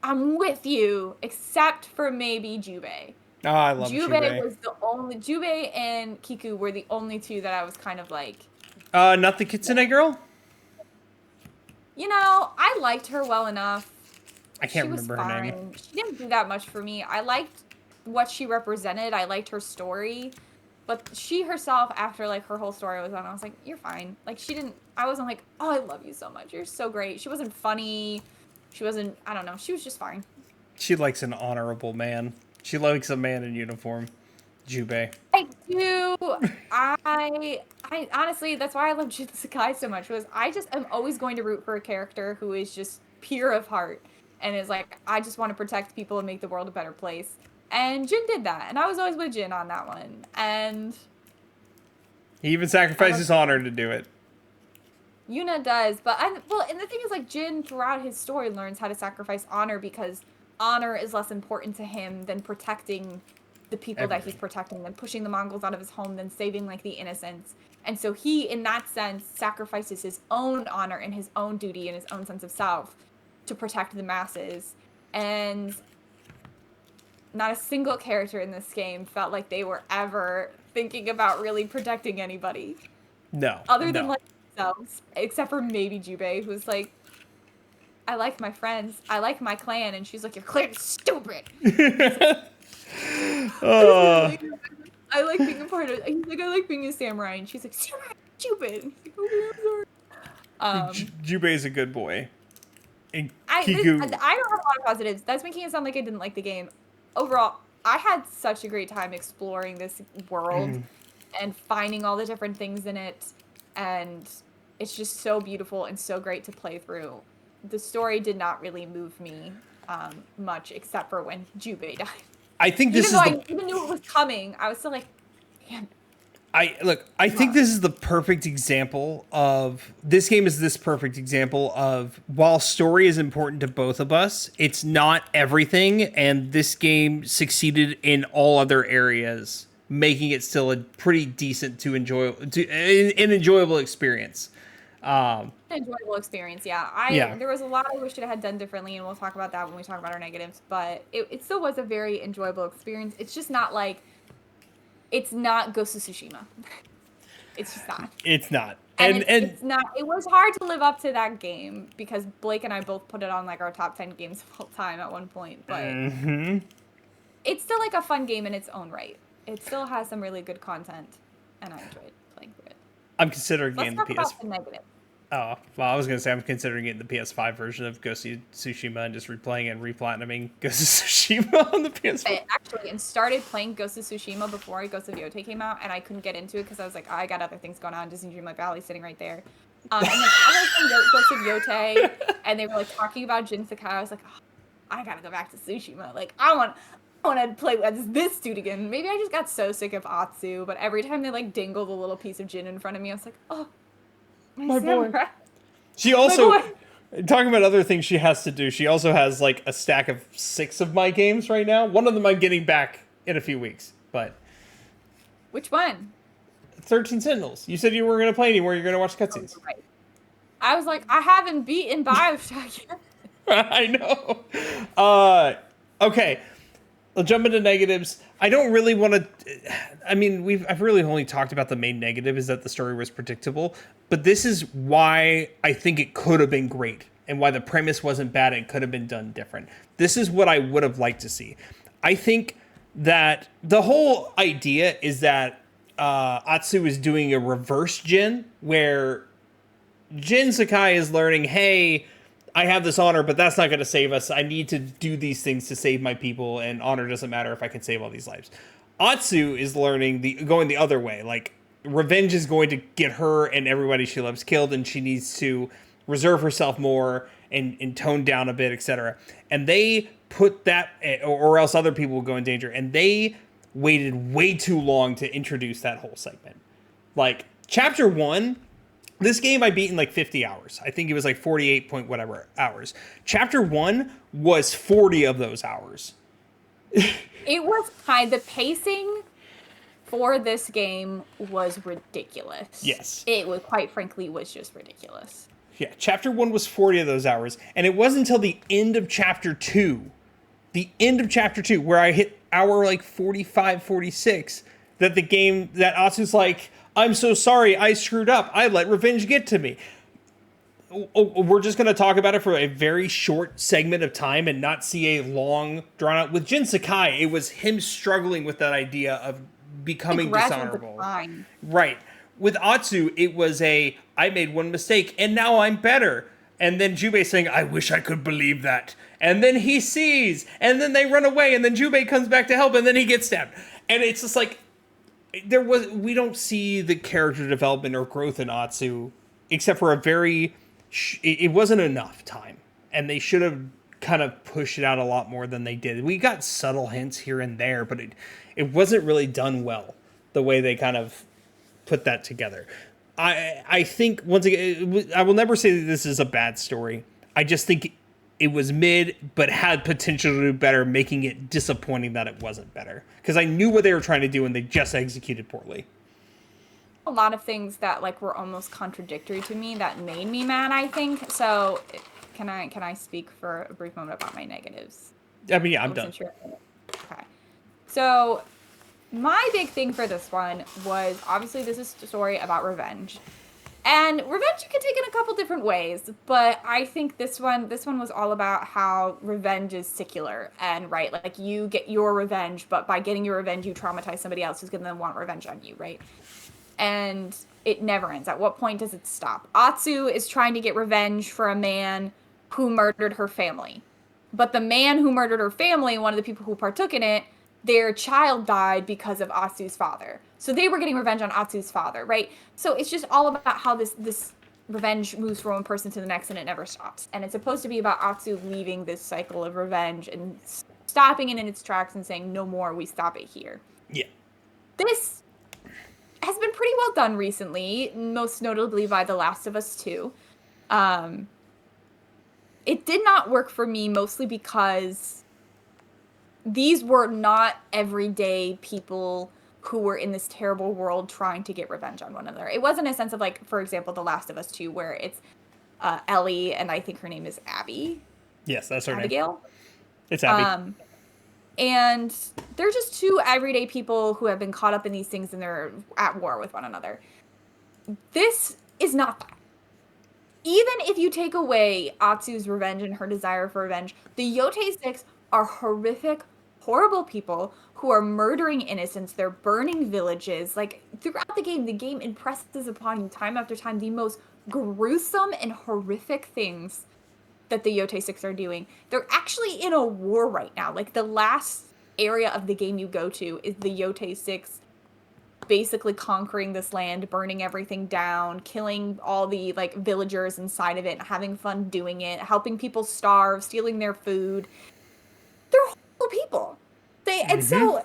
I'm with you, except for maybe Jubei. Oh, I love Jubei Jubei. was the only Jubei and Kiku were the only two that I was kind of like, Not the Kitsune girl? I liked her well enough. I can't She was remember her name. fine. She didn't do that much for me. I liked what she represented. I liked her story. But she herself, after like her whole story was on, I was like, you're fine. Like I wasn't like, oh, I love you so much. You're so great. She wasn't funny. She wasn't, I don't know. She was just fine. She likes an honorable man. She likes a man in uniform. Jubei. I do. I honestly, that's why I love Jin Sakai so much. Was I just am always going to root for a character who is just pure of heart and is like, I just want to protect people and make the world a better place. And Jin did that, and I was always with Jin on that one. And He even sacrificed his honor to do it. Yuna does, and the thing is, like, Jin throughout his story learns how to sacrifice honor because honor is less important to him than protecting the people that he's protecting, than pushing the Mongols out of his home, than saving like the innocents. And so he, in that sense, sacrifices his own honor and his own duty and his own sense of self to protect the masses. And not a single character in this game felt like they were ever thinking about really protecting anybody. No. Other than like themselves, except for maybe Jubei, who's like, I like my friends, I like my clan, and she's like, your clan is stupid. I like being a part of it. He's like, I like being a samurai, and she's like, samurai, stupid. Like, okay, I'm sorry. Jubei is a good boy. And I Kiku. don't have a lot of positives. That's making it sound like I didn't like the game. Overall, I had such a great time exploring this world and finding all the different things in it, and it's just so beautiful and so great to play through. The story did not really move me much, except for when Jubei died. I think this I even knew it was coming, I was still like, damn. I think this is the perfect example of this game is this perfect example of while story is important to both of us, it's not everything, and this game succeeded in all other areas, making it still a pretty decent to enjoy an enjoyable experience. Enjoyable experience, yeah. There was a lot I wish it had done differently, and we'll talk about that when we talk about our negatives, but it still was a very enjoyable experience. It's just not like, it's not Ghost of Tsushima. It's just not. It's not. And it's not. It was hard to live up to that game because Blake and I both put it on like our top 10 games of all time at one point, but it's still like a fun game in its own right. It still has some really good content, and I enjoyed playing through it. I'm considering getting the PS. Let's talk about the negatives. Oh, well, I was going to say I'm considering getting the PS5 version of Ghost of Tsushima and just replaying and replatinuming Ghost of Tsushima on the PS5. Actually, and started playing Ghost of Tsushima before Ghost of Yotei came out, and I couldn't get into it because I was like, I got other things going on. Disney Dreamlight Valley sitting right there. And then I was playing Ghost of Yotei, and they were like talking about Jin Sakai. I was like, oh, I gotta go back to Tsushima. Like, I want to play as this dude again. Maybe I just got so sick of Atsu, but every time they like dangled a little piece of Jin in front of me, I was like, oh. My boy. She also, talking about other things she has to do, she also has like a stack of 6 of my games right now. One of them I'm getting back in a few weeks, but. Which one? 13 Sentinels. You said you weren't going to play anymore, you're going to watch cutscenes. Oh, right. I was like, I haven't beaten Bioshock yet. I know. Okay. I'll jump into negatives. I don't really want to. I mean, I've really only talked about the main negative is that the story was predictable, but this is why I think it could have been great and why the premise wasn't bad. It could have been done different. This is what I would have liked to see. I think that the whole idea is that Atsu is doing a reverse Jin, where Jin Sakai is learning, hey, I have this honor, but that's not going to save us. I need to do these things to save my people, and honor doesn't matter if I can save all these lives. Atsu is learning going the other way. Like, revenge is going to get her and everybody she loves killed, and she needs to reserve herself more and tone down a bit, etc. And they put that, or else other people will go in danger. And they waited way too long to introduce that whole segment. Like, chapter 1, this game I beat in like 50 hours. I think it was like 48 point whatever hours. Chapter 1 was 40 of those hours. It was the pacing for this game was ridiculous. Yes. It was, quite frankly, was just ridiculous. Yeah, chapter 1 was 40 of those hours. And it wasn't until the end of chapter 2, where I hit hour like 45, 46, that the game, that Atsu's like, I'm so sorry, I screwed up. I let revenge get to me. We're just going to talk about it for a very short segment of time and not see a long, drawn out. With Jin Sakai, it was him struggling with that idea of becoming dishonorable. Decline. Right. With Atsu, it was I made one mistake and now I'm better. And then Jubei saying, I wish I could believe that. And then he sees, and then they run away, and then Jubei comes back to help, and then he gets stabbed. And it's just like, we don't see the character development or growth in Atsu, except for it wasn't enough time. And they should have kind of pushed it out a lot more than they did. We got subtle hints here and there, but it wasn't really done well, the way they kind of put that together. I think, once again, I will never say that this is a bad story. I just think it was mid, but had potential to do better, making it disappointing that it wasn't better. Because I knew what they were trying to do, and they just executed poorly. A lot of things that like were almost contradictory to me that made me mad, I think. So, can I speak for a brief moment about my negatives? I mean, yeah, I'm done. Okay. So, my big thing for this one was, obviously this is a story about revenge. And revenge you can take in a couple different ways, but I think this one was all about how revenge is secular and right, like you get your revenge, but by getting your revenge you traumatize somebody else who's going to then want revenge on you, right? And it never ends. At what point does it stop? Atsu is trying to get revenge for a man who murdered her family. But the man who murdered her family, one of the people who partook in it, their child died because of Atsu's father. So they were getting revenge on Atsu's father, right? So it's just all about how this revenge moves from one person to the next and it never stops. And it's supposed to be about Atsu leaving this cycle of revenge and stopping it in its tracks and saying, no more, we stop it here. Yeah. This has been pretty well done recently, most notably by The Last of Us 2. It did not work for me mostly because these were not everyday people who were in this terrible world trying to get revenge on one another. It wasn't a sense of, like, for example, The Last of Us 2, where it's Ellie, and I think her name is Abby. Yes, that's her Abigail? name. It's Abby. And they're just two everyday people who have been caught up in these things and they're at war with one another. This is not that. Even if you take away Atsu's revenge and her desire for revenge, the Yotei 6 are horrific, horrible people who are murdering innocents. They're burning villages. Like, throughout the game impresses upon you time after time the most gruesome and horrific things that the Yotei 6 are doing. They're actually in a war right now. Like, the last area of the game you go to is the Yotei 6 basically conquering this land, burning everything down, killing all the, like, villagers inside of it, having fun doing it, helping people starve, stealing their food. They're horrible people. And so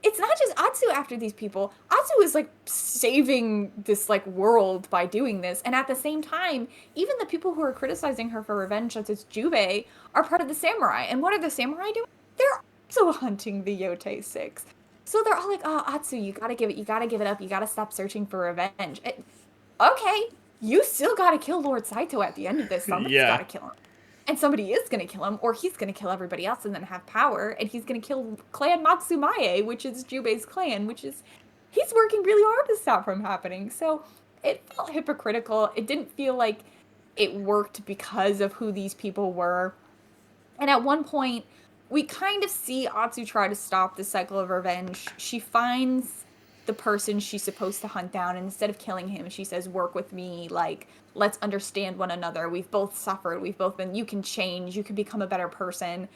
it's not just Atsu after these people. Atsu is, like, saving this, like, world by doing this. And at the same time, even the people who are criticizing her for revenge, such as Jubei, are part of the samurai. And what are the samurai doing? They're also hunting the Yotei 6. So they're all like, oh, Atsu, you gotta give it up. You gotta stop searching for revenge. Okay, you still gotta kill Lord Saito at the end of this. Somebody's gotta kill him. And somebody is gonna kill him, or he's gonna kill everybody else and then have power, and he's gonna kill Clan Matsumae, which is Jubei's clan, he's working really hard to stop from happening. So it felt hypocritical. It didn't feel like it worked because of who these people were. And at one point, we kind of see Atsu try to stop the cycle of revenge. She finds the person she's supposed to hunt down, and instead of killing him, she says, work with me, like, let's understand one another. We've both suffered. We've both been, you can change. You can become a better person.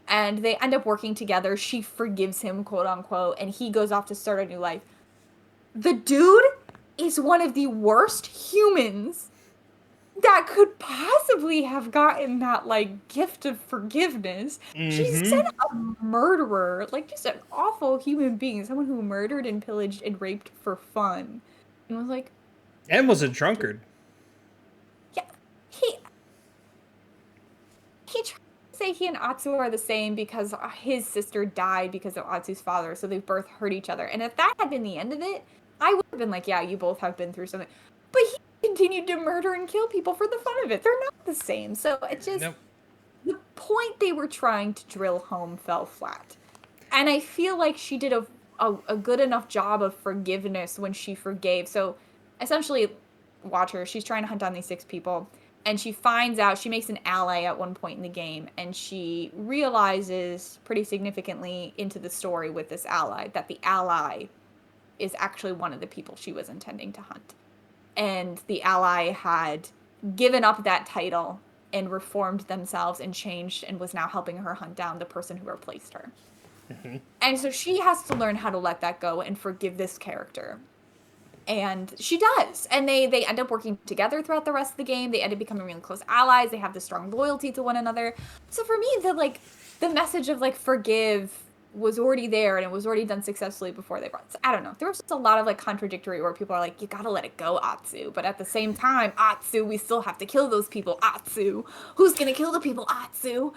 And they end up working together. She forgives him, quote unquote, and he goes off to start a new life. The dude is one of the worst humans that could possibly have gotten that like gift of forgiveness. She sent a murderer, like just an awful human being, someone who murdered and pillaged and raped for fun, and was like, And was a drunkard. yeah, he tried to say he and Atsu are the same because his sister died because of Atsu's father, so they both hurt each other. And if that had been the end of it, I would have been like, yeah, you both have been through something. But he continued to murder and kill people for the fun of it. They're not the same. So it just, Nope. the point they were trying to drill home fell flat. And I feel like she did a good enough job of forgiveness when she forgave. So essentially, watch her. She's trying to hunt down these 6 people. And she finds out, she makes an ally at one point in the game. And she realizes pretty significantly into the story with this ally that the ally is actually one of the people she was intending to hunt. And the ally had given up that title and reformed themselves and changed and was now helping her hunt down the person who replaced her. Mm-hmm. And so she has to learn how to let that go and forgive this character. And she does. And they end up working together throughout the rest of the game. They end up becoming really close allies. They have this strong loyalty to one another. So for me, the message of like forgive was already there and it was already done successfully before they brought. So, I don't know. There was just a lot of like contradictory where people are like, you gotta let it go, Atsu. But at the same time, Atsu, we still have to kill those people, Atsu. Who's gonna kill the people, Atsu?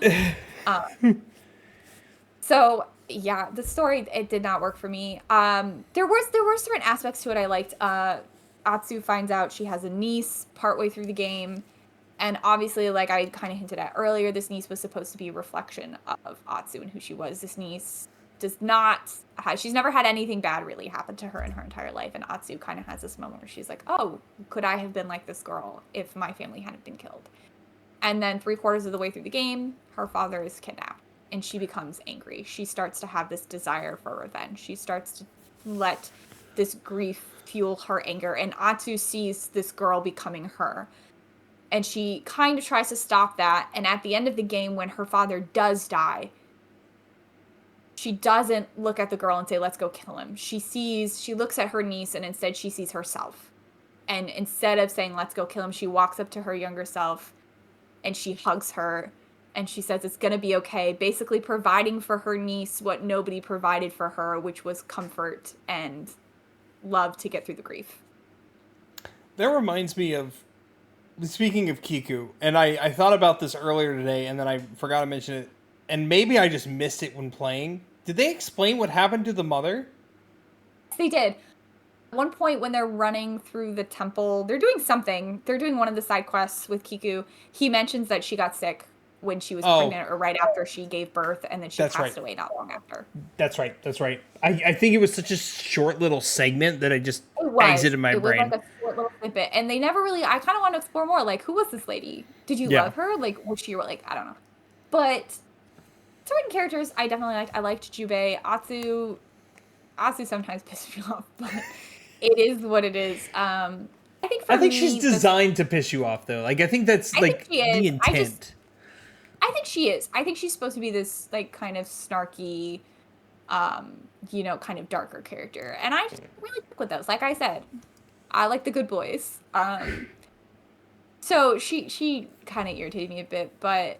So yeah, the story, it did not work for me. There were certain aspects to it I liked. Atsu finds out she has a niece partway through the game, and obviously, like I kind of hinted at earlier, this niece was supposed to be a reflection of Atsu and who she was. This niece does not she's never had anything bad really happen to her in her entire life, and Atsu kind of has this moment where she's like, oh, could I have been like this girl if my family hadn't been killed? And then 3/4 of the way through the game, her father is kidnapped. And she becomes angry. She starts to have this desire for revenge. She starts to let this grief fuel her anger. And Atsu sees this girl becoming her. And she kind of tries to stop that. And at the end of the game, when her father does die, she doesn't look at the girl and say, let's go kill him. She looks at her niece, and instead she sees herself. And instead of saying, let's go kill him, she walks up to her younger self and she hugs her. And she says it's going to be okay, basically providing for her niece what nobody provided for her, which was comfort and love to get through the grief. That reminds me of, speaking of Kiku, and I thought about this earlier today, and then I forgot to mention it, and maybe I just missed it when playing. Did they explain what happened to the mother? They did. At one point when they're running through the temple, they're doing something. They're doing one of the side quests with Kiku. He mentions that she got sick when she was pregnant, or right after she gave birth, and then she passed away not long after. That's right. I think it was such a short little segment that I just exited my brain. It was like a short little snippet, and they never really, I kind of want to explore more, like, who was this lady? Did you love her? Like, was she, like, I don't know. But certain characters I definitely liked. I liked Jubei. Atsu sometimes pisses me off, but it is what it is. I think she's designed to piss you off, though. Like, I think that's, like, the intent. I think she is. I think she's supposed to be this, like, kind of snarky, kind of darker character. And I just really stick with those. Like I said, I like the good boys. So she kind of irritated me a bit. But,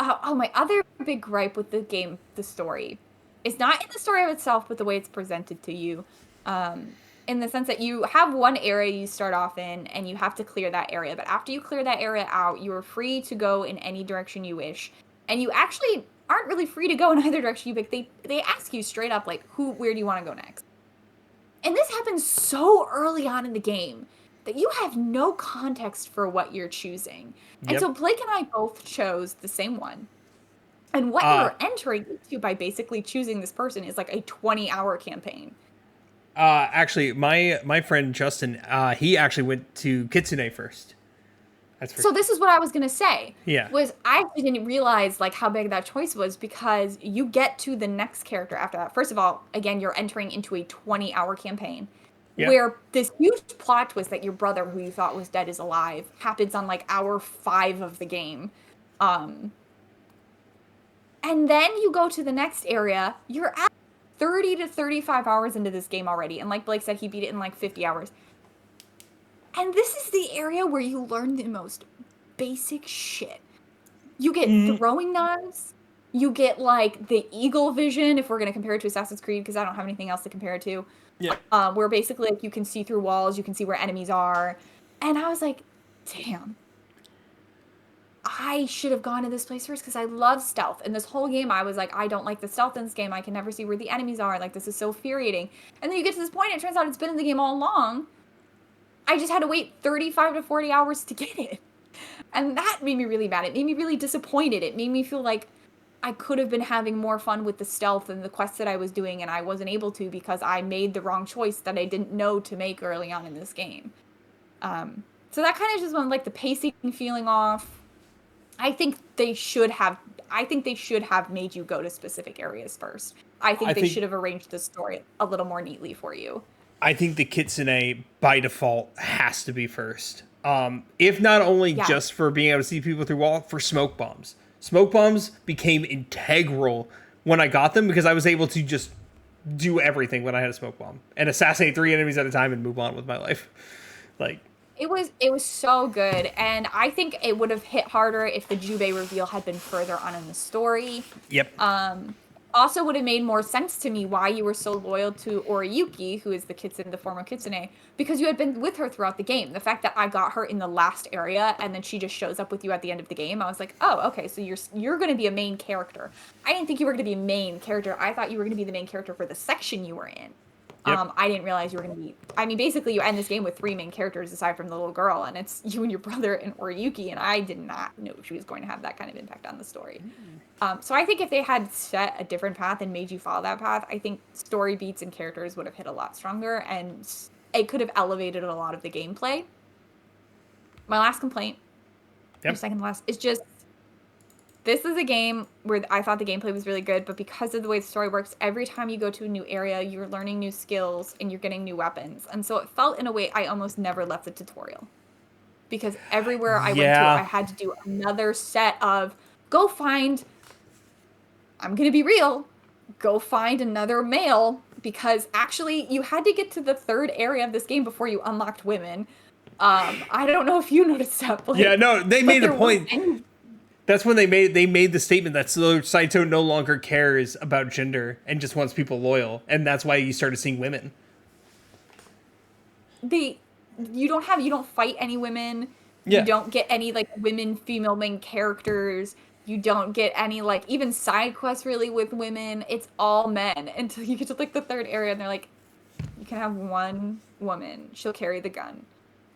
my other big gripe with the game, the story, is not in the story of itself, but the way it's presented to you. In the sense that you have one area you start off in, and you have to clear that area. But after you clear that area out, you are free to go in any direction you wish. And you actually aren't really free to go in either direction you pick. They ask you straight up, like, where do you want to go next? And this happens so early on in the game that you have no context for what you're choosing. Yep. And so Blake and I both chose the same one. And what you're entering into by basically choosing this person is like a 20-hour campaign. Actually, my friend Justin, he actually went to Kitsune first. So this is what I was gonna say. Yeah. Was I actually didn't realize like how big that choice was, because you get to the next character after that. First of all, again, you're entering into a 20-hour campaign. Yep. Where this huge plot twist that your brother, who you thought was dead, is alive, happens on like hour 5 of the game. And then you go to the next area, you're at 30 to 35 hours into this game already. And like Blake said, he beat it in like 50 hours. And this is the area where you learn the most basic shit. You get Mm. throwing knives. You get, like, the eagle vision, if we're going to compare it to Assassin's Creed, because I don't have anything else to compare it to. Yeah. Where basically, like, you can see through walls, you can see where enemies are. And I was like, damn. I should have gone to this place first because I love stealth. And this whole game, I was like, I don't like the stealth in this game. I can never see where the enemies are. Like, this is so infuriating. And then you get to this point, and it turns out it's been in the game all along. I just had to wait 35 to 40 hours to get it. And that made me really mad. It made me really disappointed. It made me feel like I could have been having more fun with the stealth and the quests that I was doing, and I wasn't able to because I made the wrong choice that I didn't know to make early on in this game. So that kind of just went, like, the pacing feeling off. I think they should have made you go to specific areas first. I think they should have arranged the story a little more neatly for you. I think the Kitsune by default has to be first. If not only just for being able to see people through wall, for smoke bombs. Smoke bombs became integral when I got them because I was able to just do everything when I had a smoke bomb and assassinate 3 enemies at a time and move on with my life. Like, it was so good, and I think it would have hit harder if the Jubei reveal had been further on in the story. Yep. Also would have made more sense to me why you were so loyal to Oriyuki, who is the former Kitsune, because you had been with her throughout the game. The fact that I got her in the last area and then she just shows up with you at the end of the game, I was like, oh, okay, so you're going to be a main character. I didn't think you were going to be a main character. I thought you were going to be the main character for the section you were in. Yep. I didn't realize you were going to be... I mean, basically, you end this game with 3 main characters aside from the little girl, and it's you and your brother and Oriyuki, and I did not know she was going to have that kind of impact on the story. So I think if they had set a different path and made you follow that path, I think story beats and characters would have hit a lot stronger, and it could have elevated a lot of the gameplay. My last complaint, or second to last, is just... This is a game where I thought the gameplay was really good, but because of the way the story works, every time you go to a new area, you're learning new skills and you're getting new weapons. And so it felt in a way I almost never left the tutorial. Because everywhere I went to, I had to do another set of, go find, I'm going to be real, go find another male. Because actually, you had to get to the 3rd area of this game before you unlocked women. I don't know if you noticed that. Blake, yeah, no, they made a point. That's when they made the statement that Saito no longer cares about gender and just wants people loyal, and that's why you started seeing women. You don't fight any women. Yeah. You don't get any, like, female main characters. You don't get any, like, even side quests really with women. It's all men until you get to, like, the 3rd area, and they're like, you can have 1 woman. She'll carry the gun.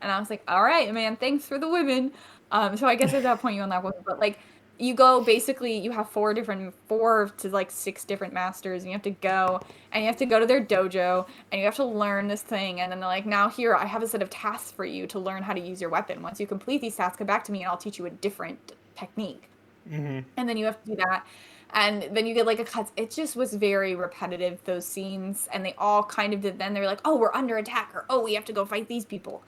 And I was like, all right, man, thanks for the women. So I guess at that point you unlock women, but, like, you go, basically, you have 4 to, like, 6 different masters, and you have to go to their dojo, and you have to learn this thing, and then they're like, now here, I have a set of tasks for you to learn how to use your weapon. Once you complete these tasks, come back to me, and I'll teach you a different technique. Mm-hmm. And then you have to do that, and then you get, like, a cut. It just was very repetitive, those scenes, and they all kind of did, then they were like, oh, we're under attack, or, oh, we have to go fight these people.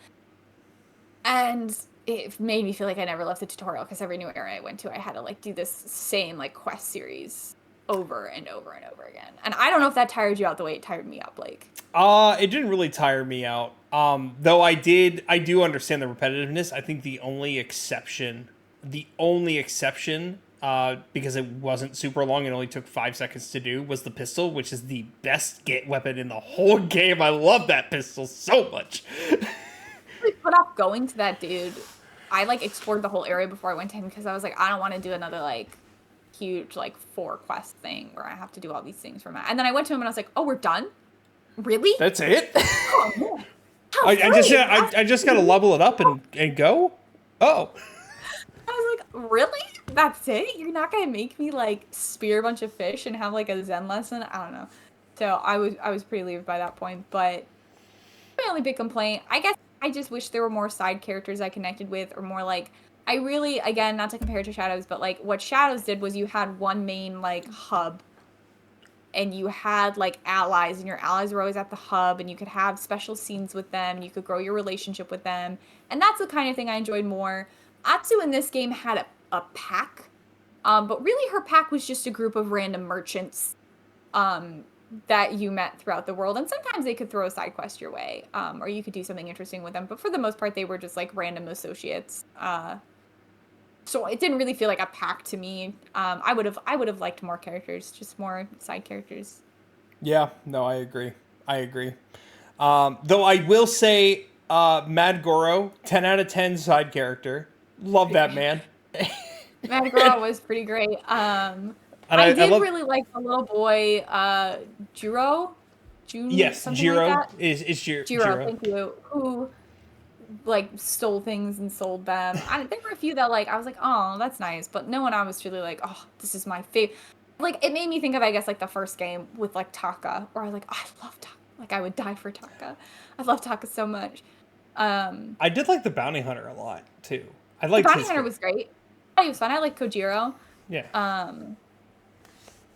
And it made me feel like I never left the tutorial, because every new area I went to, I had to, like, do this same, like, quest series over and over and over again. And I don't know if that tired you out the way it tired me out, Blake. It didn't really tire me out. Though I do understand the repetitiveness. I think the only exception, because it wasn't super long and only took 5 seconds to do, was the pistol, which is the best weapon in the whole game. I love that pistol so much. I put off going to that dude. I, like, explored the whole area before I went to him because I was like, I don't want to do another, like, huge, like, 4 quest thing where I have to do all these things for Matt. And then I went to him and I was like, oh, we're done? Really? That's it? Oh, man. I just gotta level it up and go? Oh. I was like, really? That's it? You're not gonna make me, like, spear a bunch of fish and have, like, a Zen lesson? I don't know. So I was pretty relieved by that point, but my only big complaint, I guess I just wish there were more side characters I connected with, or more, like, I really, again, not to compare it to Shadows, but, like, what Shadows did was you had one main, like, hub, and you had, like, allies, and your allies were always at the hub, and you could have special scenes with them, and you could grow your relationship with them, and that's the kind of thing I enjoyed more. Atsu in this game had a pack, but really her pack was just a group of random merchants, that you met throughout the world. And sometimes they could throw a side quest your way, or you could do something interesting with them. But for the most part, they were just like random associates. So it didn't really feel like a pack to me. I would have liked more characters, just more side characters. Yeah, no, I agree. I agree. Though I will say, Mad Goro, 10 out of 10 side character. Love that man. Mad Girl was pretty great. And I I did love. really like the little boy, Jiro, Yes, something like Jiro that. is Jiro, Jiro. thank you. Who like stole things and sold them. There were a few that like I was like, oh, that's nice, but no one I was truly like, oh, this is my favorite. Like it made me think of I guess like the first game with like Taka, where I was like, oh, I love Taka. Like I would die for Taka. I love Taka so much. I did like the Bounty Hunter a lot too. I The liked Bounty his Hunter was great. I thought he was fun. I like Kojiro. Yeah.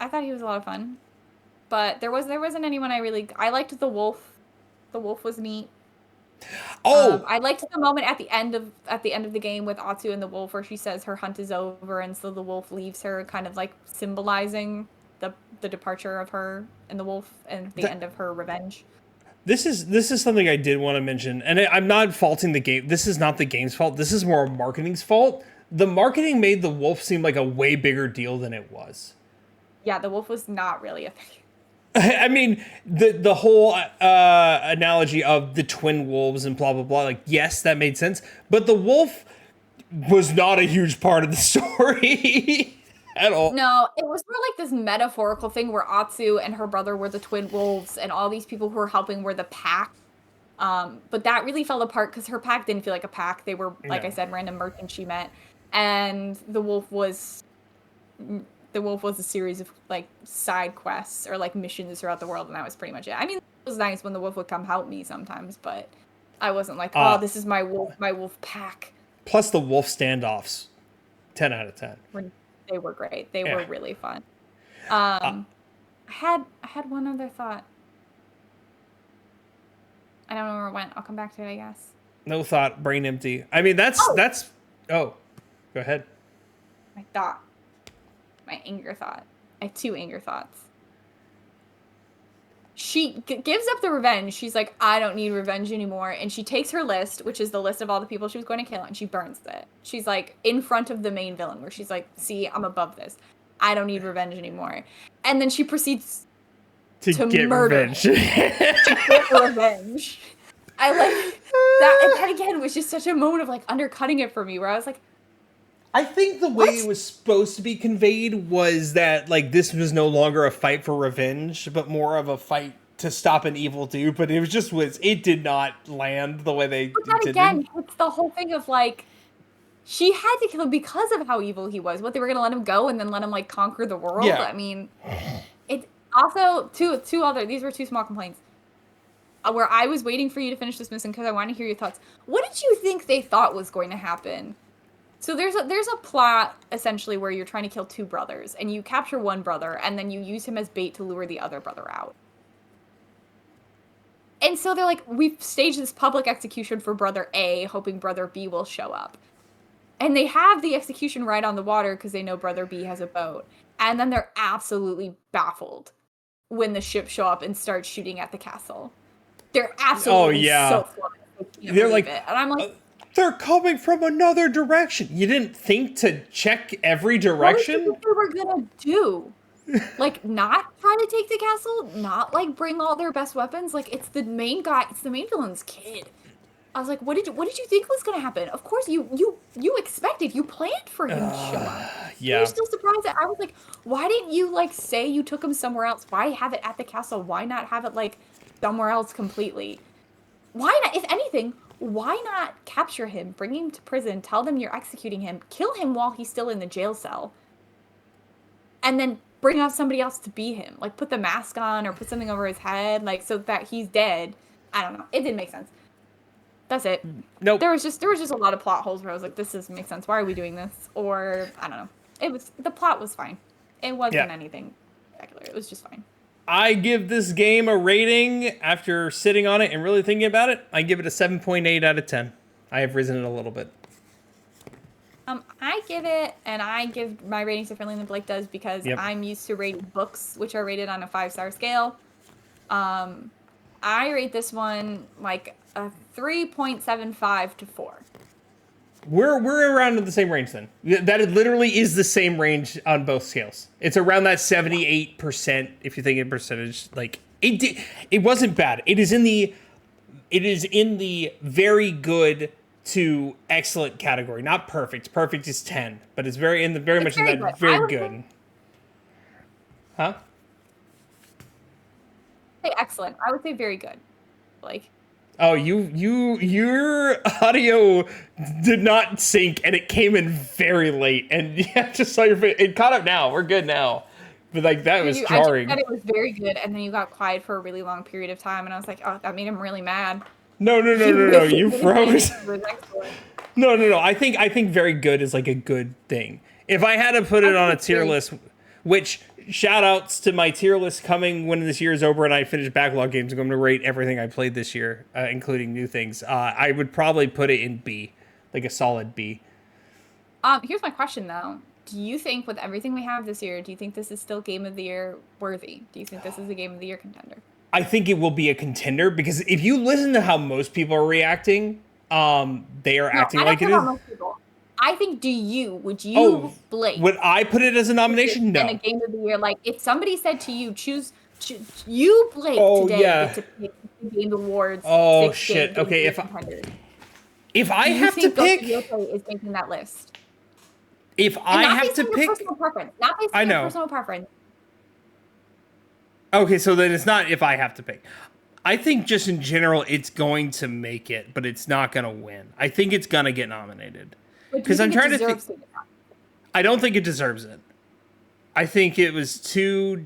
I thought he was a lot of fun. But there wasn't anyone I liked the wolf. The wolf was neat. Oh, I liked the moment at the end of the game with Atsu and the wolf where she says her hunt is over and so the wolf leaves her, kind of like symbolizing the departure of her and the wolf and the end of her revenge. this is something I did want to mention, and I'm not faulting the game. This is not the game's fault. This is more marketing's fault. The marketing made the wolf seem like a way bigger deal than it was. Yeah, the wolf was not really a thing. I mean, the whole analogy of the twin wolves and blah blah blah. Like, yes, that made sense, but the wolf was not a huge part of the story at all. No, it was more like this metaphorical thing where Atsu and her brother were the twin wolves and all these people who were helping were the pack. But that really fell apart because her pack didn't feel like a pack. They were, like I said, random merchants she met. And the wolf was a series of like side quests or like missions throughout the world, and that was pretty much it. I mean, it was nice when the wolf would come help me sometimes, but I wasn't like, oh, this is my wolf pack. Plus the wolf standoffs, 10 out of 10. They were great. They were really fun. I had one other thought. I don't know where it went. I'll come back to it, I guess. No thought, brain empty. I mean, that's. Oh, go ahead. My anger thought. I have two anger thoughts. She gives up the revenge. She's like, I don't need revenge anymore. And she takes her list, which is the list of all the people she was going to kill, and she burns it. She's like in front of the main villain, where she's like, see, I'm above this. I don't need revenge anymore. And then she proceeds to get murder revenge. to get revenge. I like that. And that again was just such a moment of like undercutting it for me, where I was like, I think the way it was supposed to be conveyed was that like this was no longer a fight for revenge, but more of a fight to stop an evil dude. But it did not land the way they but that again, it's the whole thing of like she had to kill him because of how evil he was. What, they were gonna let him go and then let him like conquer the world? Yeah. I mean, it also these were two small complaints. Where I was waiting for you to finish this mission because I want to hear your thoughts. What did you think they thought was going to happen? So there's a plot essentially where you're trying to kill two brothers and you capture one brother and then you use him as bait to lure the other brother out. And so they're like, we've staged this public execution for brother A, hoping brother B will show up. And they have the execution right on the water because they know brother B has a boat. And then they're absolutely baffled when the ships show up and start shooting at the castle. They're absolutely so flummoxed. They're like, and I'm like, they're coming from another direction. You didn't think to check every direction? What did you think they were gonna do? Like, not try to take the castle? Not, like, bring all their best weapons? Like, it's the main villain's kid. I was like, what did you think was gonna happen? Of course, you expected, you planned for him to show up. Yeah. You're still surprised that I was like, why didn't you, like, say you took him somewhere else? Why have it at the castle? Why not have it, like, somewhere else completely? Why not, if anything, why not capture him, bring him to prison, tell them you're executing him, kill him while he's still in the jail cell, and then bring out somebody else to be him? Like, put the mask on or put something over his head, like, so that he's dead. I don't know. It didn't make sense. That's it. Nope. There was just a lot of plot holes where I was like, this doesn't make sense. Why are we doing this? Or, I don't know. The plot was fine. It wasn't anything spectacular. It was just fine. I give this game a rating after sitting on it and really thinking about it. I give it a 7.8 out of 10. I have risen it a little bit. I give my ratings differently than Blake does because I'm used to rating books, which are rated on a 5-star scale. I rate this one like a 3.75 to 4. We're around in the same range then. That literally is the same range on both scales. It's around that 78% if you think in percentage. Like it wasn't bad. It is in the very good to excellent category. Not perfect. Perfect is 10, but it's very much in that good. very good. Huh? Say excellent. I would say very good. Like, Oh, your audio did not sync, and it came in very late. And yeah, just saw your face. It caught up now. We're good now, but like that was jarring. I just said it was very good, and then you got quiet for a really long period of time, and I was like, oh, that made him really mad. No. You froze. No. I think very good is like a good thing. If I had to put it on a tier list, which shout outs to my tier list coming when this year is over and I finish backlog games, I'm going to rate everything I played this year, including new things. I would probably put it in B, like a solid B. Here's my question though. Do you think with everything we have this year, do you think this is still Game of the Year worthy? Do you think this is a Game of the Year contender? I think it will be a contender because if you listen to how most people are reacting, they are acting like it is. I think, would you, Blake? Would I put it as a nomination? No. In a Game of the Year, like if somebody said to you, choose you, Blake, today get to pick the Game Awards. Oh shit! Okay, if I have to pick, Ghost of Yotei is making that list. If I have to pick, personal preference, not based on your personal preference. Okay, so then it's not if I have to pick. I think just in general, it's going to make it, but it's not going to win. I think it's going to get nominated. Because I'm trying to think. I don't think it deserves it. I think it was too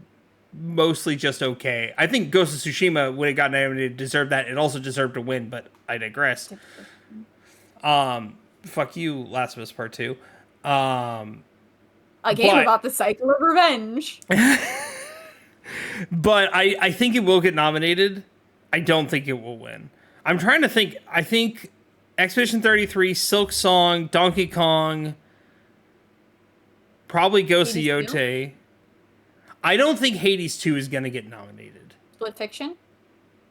mostly just okay. I think Ghost of Tsushima, when it got nominated, deserved that. It also deserved to win, but I digress. Fuck you, Last of Us Part 2. A game about the cycle of revenge. But I think it will get nominated. I don't think it will win. I'm trying to think. I think Expedition 33, Silk Song, Donkey Kong, probably Ghost of Yotei. I don't think Hades 2 is going to get nominated. Split Fiction?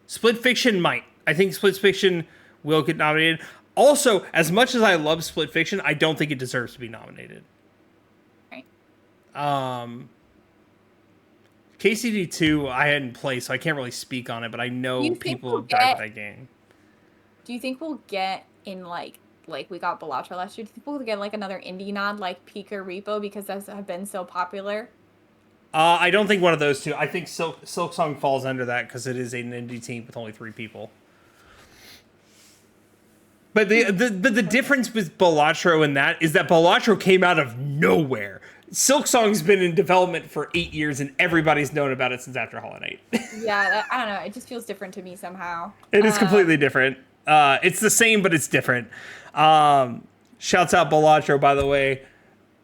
Split Fiction might. I think Split Fiction will get nominated. Also, as much as I love Split Fiction, I don't think it deserves to be nominated. Right. KCD 2 I hadn't played, so I can't really speak on it, but I know people died for that game. Do you think we'll get in like we got Balatro last year? Do you think we'll get like another indie nod like Peak or Repo because those have been so popular? I don't think one of those two. I think Silk Song falls under that because it is an indie team with only 3 people. But the difference with Balatro and that is that Balatro came out of nowhere. Silk Song's been in development for 8 years and everybody's known about it since after Hollow Knight. Yeah, I don't know. It just feels different to me somehow. It is completely different. It's the same, but it's different. Shouts out Balatro, by the way.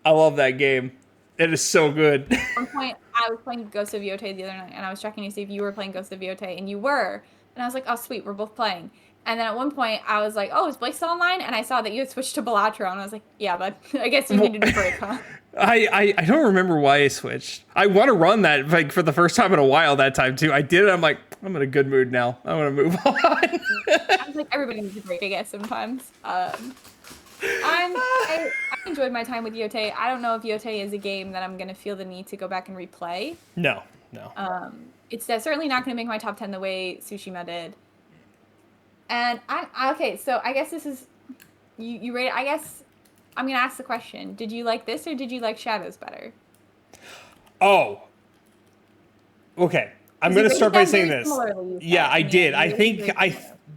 I love that game. It is so good. At one point, I was playing Ghost of Yotei the other night, and I was checking to see if you were playing Ghost of Yotei, and you were. And I was like, oh, sweet, we're both playing. And then at one point, I was like, oh, is Blake still online? And I saw that you had switched to Balatro, and I was like, yeah, but I guess you needed a break, huh? I don't remember why I switched. I want to run that like for the first time in a while that time, too. I did it. I'm like, I'm in a good mood now. I want to move on. I was like, everybody needs a break, I guess, sometimes. I enjoyed my time with Yotei. I don't know if Yotei is a game that I'm going to feel the need to go back and replay. No. It's certainly not going to make my top 10 the way Tsushima did. And okay, so I guess this is, you rate it, I guess I'm going to ask the question. Did you like this or did you like Shadows better? Oh. Okay. I'm going to start by saying this. Yeah, I did. I think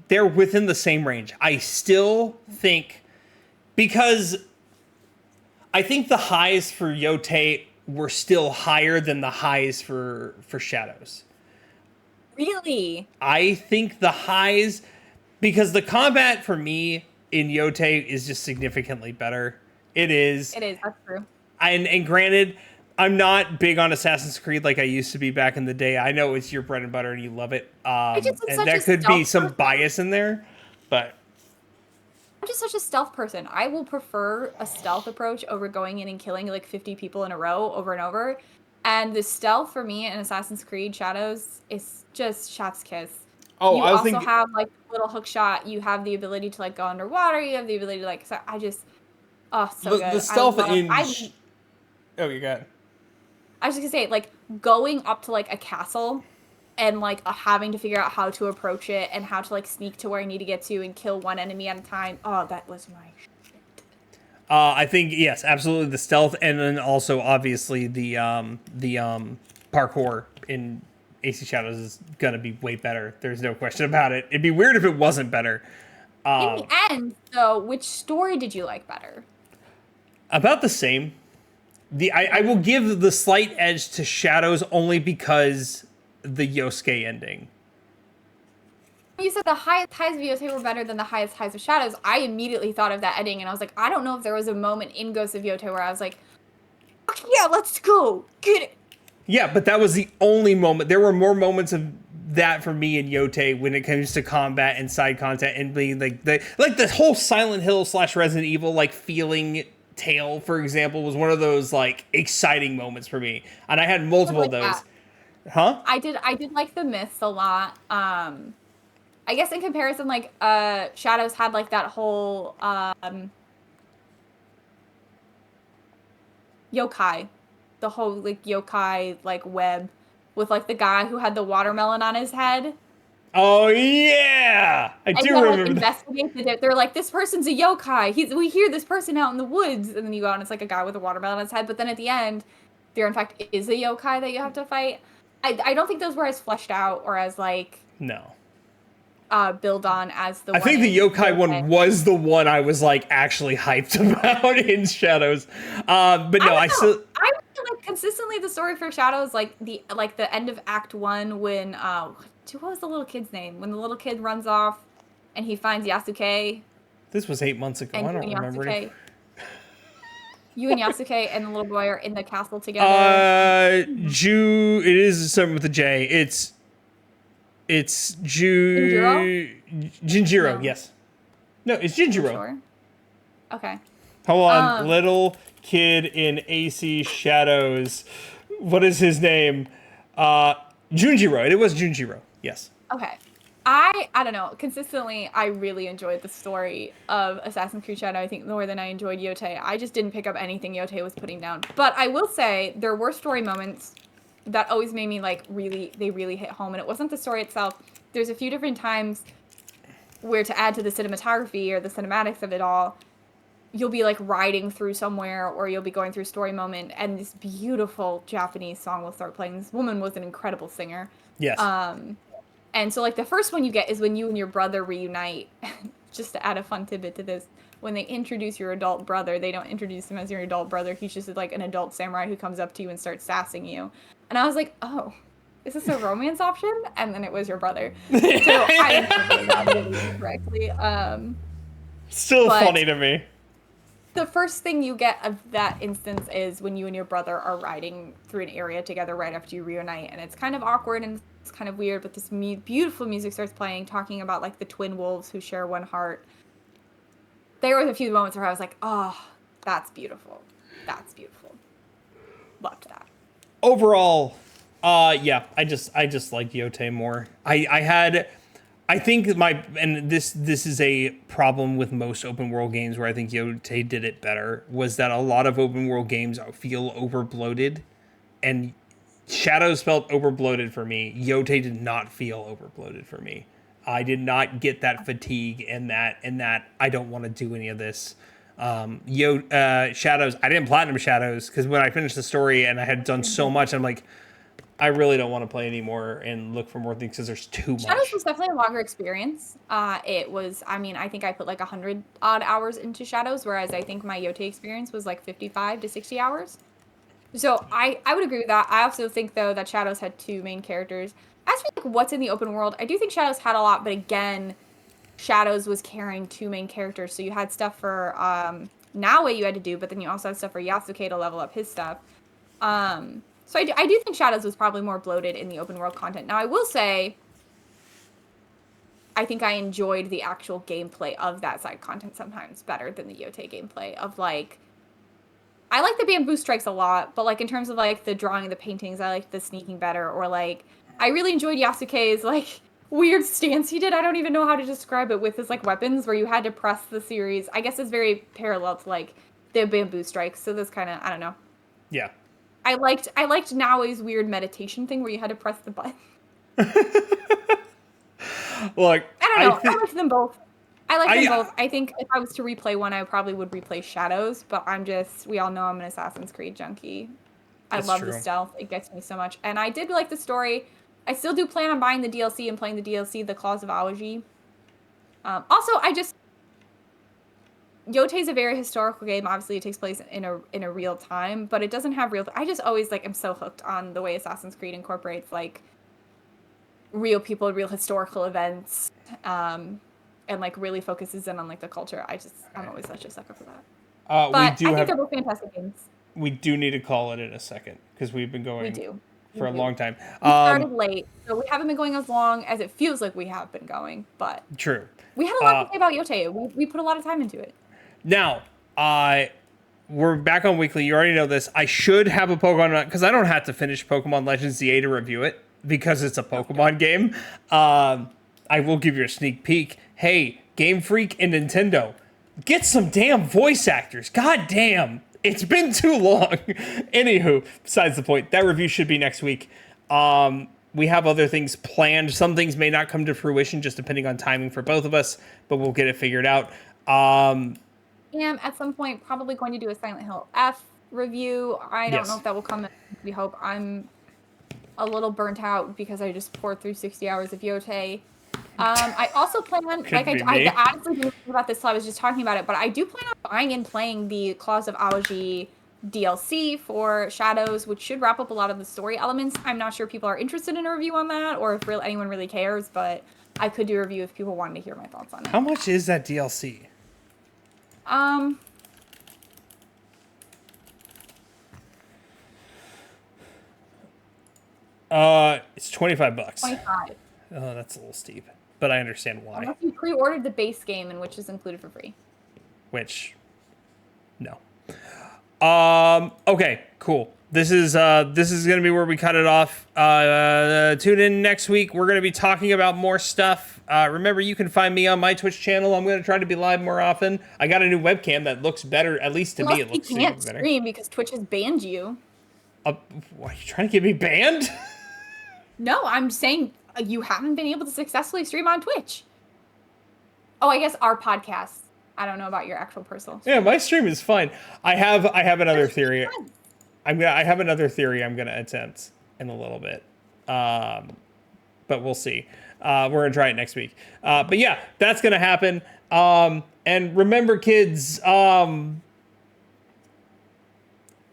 they're within the same range. I still think, because I think the highs for Yotei were still higher than the highs for Shadows. Really? I think the highs, because the combat for me in Yotei is just significantly better. It is. That's true. And granted, I'm not big on Assassin's Creed like I used to be back in the day. I know it's your bread and butter and you love it. And there could be some bias in there, but I'm just such a stealth person. I will prefer a stealth approach over going in and killing like 50 people in a row over and over. And the stealth for me in Assassin's Creed Shadows is just chef's kiss. Oh, You I was also thinking. have like little hook shot. You have the ability to like go underwater. You have the ability to like. So I just, oh, so The good. stealth I oh, you got it. I was just gonna say, like, going up to like a castle and like having to figure out how to approach it and how to like sneak to where I need to get to and kill one enemy at a time. Oh, that was my shit. I think yes, absolutely the stealth, and then also obviously the parkour in AC Shadows is gonna be way better. There's no question about it. It'd be weird if it wasn't better. In the end, though, which story did you like better? About the same. I will give the slight edge to Shadows only because the Yosuke ending. You said the highest highs of Yotei were better than the highest highs of Shadows. I immediately thought of that ending, and I was like, I don't know if there was a moment in Ghost of Yotei where I was like, yeah, let's go, get it. Yeah, but that was the only moment. There were more moments of that for me in Yotei when it comes to combat and side content and being like the whole Silent Hill / Resident Evil like feeling tale, for example, was one of those like exciting moments for me, and I had multiple of Like those. that. Huh? I did like the myths a lot. I guess in comparison, like Shadows had like that whole yokai, the whole like yokai like web with like the guy who had the watermelon on his head. Oh yeah, I And do you gotta like remember that. investigate it. They're like, this person's a yokai. We hear this person out in the woods, and then you go out and it's like a guy with a watermelon on his head. But then at the end, there in fact is a yokai that you have to fight. I don't think those were as fleshed out or as like No. build on as the I one think the in yokai one was the one I was like actually hyped about in Shadows. But no, I still. I really like consistently the story for Shadows, like the end of Act 1 when what was the little kid's name? When the little kid runs off and he finds Yasuke This was 8 months ago. and I don't remember it. You and Yasuke and the little boy are in the castle together. It is something with a J. It's Jinjiro? Jinjiro. No. Yes. No, it's Are you Jinjiro. sure? Okay. Hold on, little kid in AC Shadows. What is his name? Junjiro. It was Junjiro. Yes. Okay. I don't know. Consistently, I really enjoyed the story of Assassin's Creed Shadow. I think more than I enjoyed Yotei. I just didn't pick up anything Yotei was putting down. But I will say there were story moments that always made me like they really hit home. And it wasn't the story itself. There's a few different times where to add to the cinematography or the cinematics of it all, you'll be like riding through somewhere or you'll be going through a story moment and this beautiful Japanese song will start playing. This woman was an incredible singer. Yes. And so, like, the first one you get is when you and your brother reunite. Just to add a fun tidbit to this, when they introduce your adult brother, they don't introduce him as your adult brother. He's just, like, an adult samurai who comes up to you and starts sassing you. And I was like, oh, is this a romance option? And then it was your brother. So I interpreted that really incorrectly. Still funny to me. The first thing you get of that instance is when you and your brother are riding through an area together right after you reunite, and it's kind of awkward and it's kind of weird, but this beautiful music starts playing, talking about like the twin wolves who share one heart. There was a few moments where I was like, oh, that's beautiful. That's beautiful. Loved that. Overall, yeah, I just liked Yotei more. I think this is a problem with most open world games where I think Yotei did it better, was that a lot of open world games feel over bloated, and Shadows felt over bloated for me. Yotei did not feel over bloated for me. I did not get that fatigue and that I don't want to do any of this. Shadows, I didn't platinum Shadows because when I finished the story and I had done so much, I'm like, I really don't want to play anymore and look for more things because there's too much. Shadows was definitely a longer experience. It was, I mean, I think I put like 100 odd hours into Shadows, whereas I think my Yotei experience was like 55 to 60 hours. So I would agree with that. I also think though that Shadows had two main characters. As for like what's in the open world, I do think Shadows had a lot, but again, Shadows was carrying two main characters. So you had stuff for Naoe you had to do, but then you also had stuff for Yasuke to level up his stuff. So I do think Shadows was probably more bloated in the open world content. Now, I will say, I think I enjoyed the actual gameplay of that side content sometimes better than the Yotei gameplay of, like, I like the bamboo strikes a lot, but like in terms of like the drawing of the paintings, I like the sneaking better. Or like I really enjoyed Yasuke's like weird stance he did. I don't even know how to describe it with his like weapons where you had to press the series. I guess it's very parallel to like the bamboo strikes. So this kind of I don't know. Yeah. I liked Naoi's weird meditation thing where you had to press the button. Look, I don't know. I liked them both. I like them both. I think if I was to replay one, I probably would replay Shadows, but we all know I'm an Assassin's Creed junkie. I love the stealth. It gets me so much. And I did like the story. I still do plan on buying the DLC and playing the DLC, The Claws of Awaji. Also, Yotei's a very historical game. Obviously, it takes place in a real time, but it doesn't have real... I just always, like, am so hooked on the way Assassin's Creed incorporates, like, real people, real historical events, and like really focuses in on like the culture. I'm always such a sucker for that. But I think they're both fantastic games. We do need to call it in a second because we've been going for a long time. We started late, so we haven't been going as long as it feels like we have been going. But true, we had a lot to say about Yotei. We put a lot of time into it. Now, we're back on weekly. You already know this. I should have a Pokemon because I don't have to finish Pokemon Legends ZA to review it because it's a Pokemon game. I will give you a sneak peek. Hey, Game Freak and Nintendo, get some damn voice actors. God damn. It's been too long. Anywho, besides the point, that review should be next week. We have other things planned. Some things may not come to fruition, just depending on timing for both of us, but we'll get it figured out. And at some point, probably going to do a Silent Hill F review. I don't know if that will come. We hope. I'm a little burnt out because I just poured through 60 hours of Yotei. I also plan on, like, I honestly didn't think about this till I was just talking about it, but I do plan on buying and playing the Claws of Awaji DLC for Shadows, which should wrap up a lot of the story elements. I'm not sure if people are interested in a review on that, or if anyone really cares, but I could do a review if people wanted to hear my thoughts on it. How much is that DLC? It's $25. 25. Oh, that's a little steep, but I understand why. Unless you pre-ordered the base game, in which is included for free. Which, no. Okay, cool. This is gonna be where we cut it off. Tune in next week. We're gonna be talking about more stuff. Remember, you can find me on my Twitch channel. I'm gonna try to be live more often. I got a new webcam that looks better, at least to me. It looks better. You can't stream because Twitch has banned you. Are you trying to get me banned? No, I'm saying you haven't been able to successfully stream on Twitch. Oh, I guess our podcast. I don't know about your actual personal stream. Yeah, my stream is fine. I have another theory. I have another theory I'm gonna attempt in a little bit. But we'll see. We're gonna try it next week. But yeah, that's gonna happen. And remember, kids,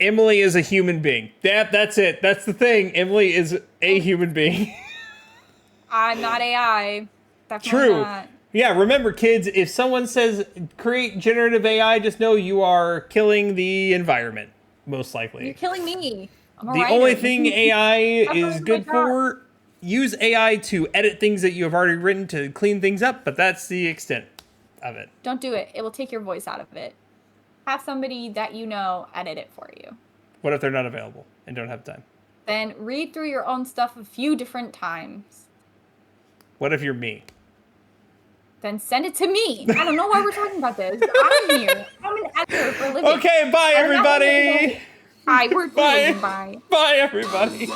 Emily is a human being. That's it. That's the thing. Emily is a human being. I'm not AI. Definitely True. Not. Yeah, remember, kids, if someone says create generative AI, just know you are killing the environment, most likely. You're killing me. The only thing AI is good for, use AI to edit things that you have already written to clean things up, but that's the extent of it. Don't do it. It will take your voice out of it. Have somebody that you know edit it for you. What if they're not available and don't have time? Then read through your own stuff a few different times. What if you're me? Then send it to me. I don't know why we're talking about this. I'm here. I'm an editor for a living. Okay, bye, everybody. Bye. We're bye. Bye. Bye, everybody.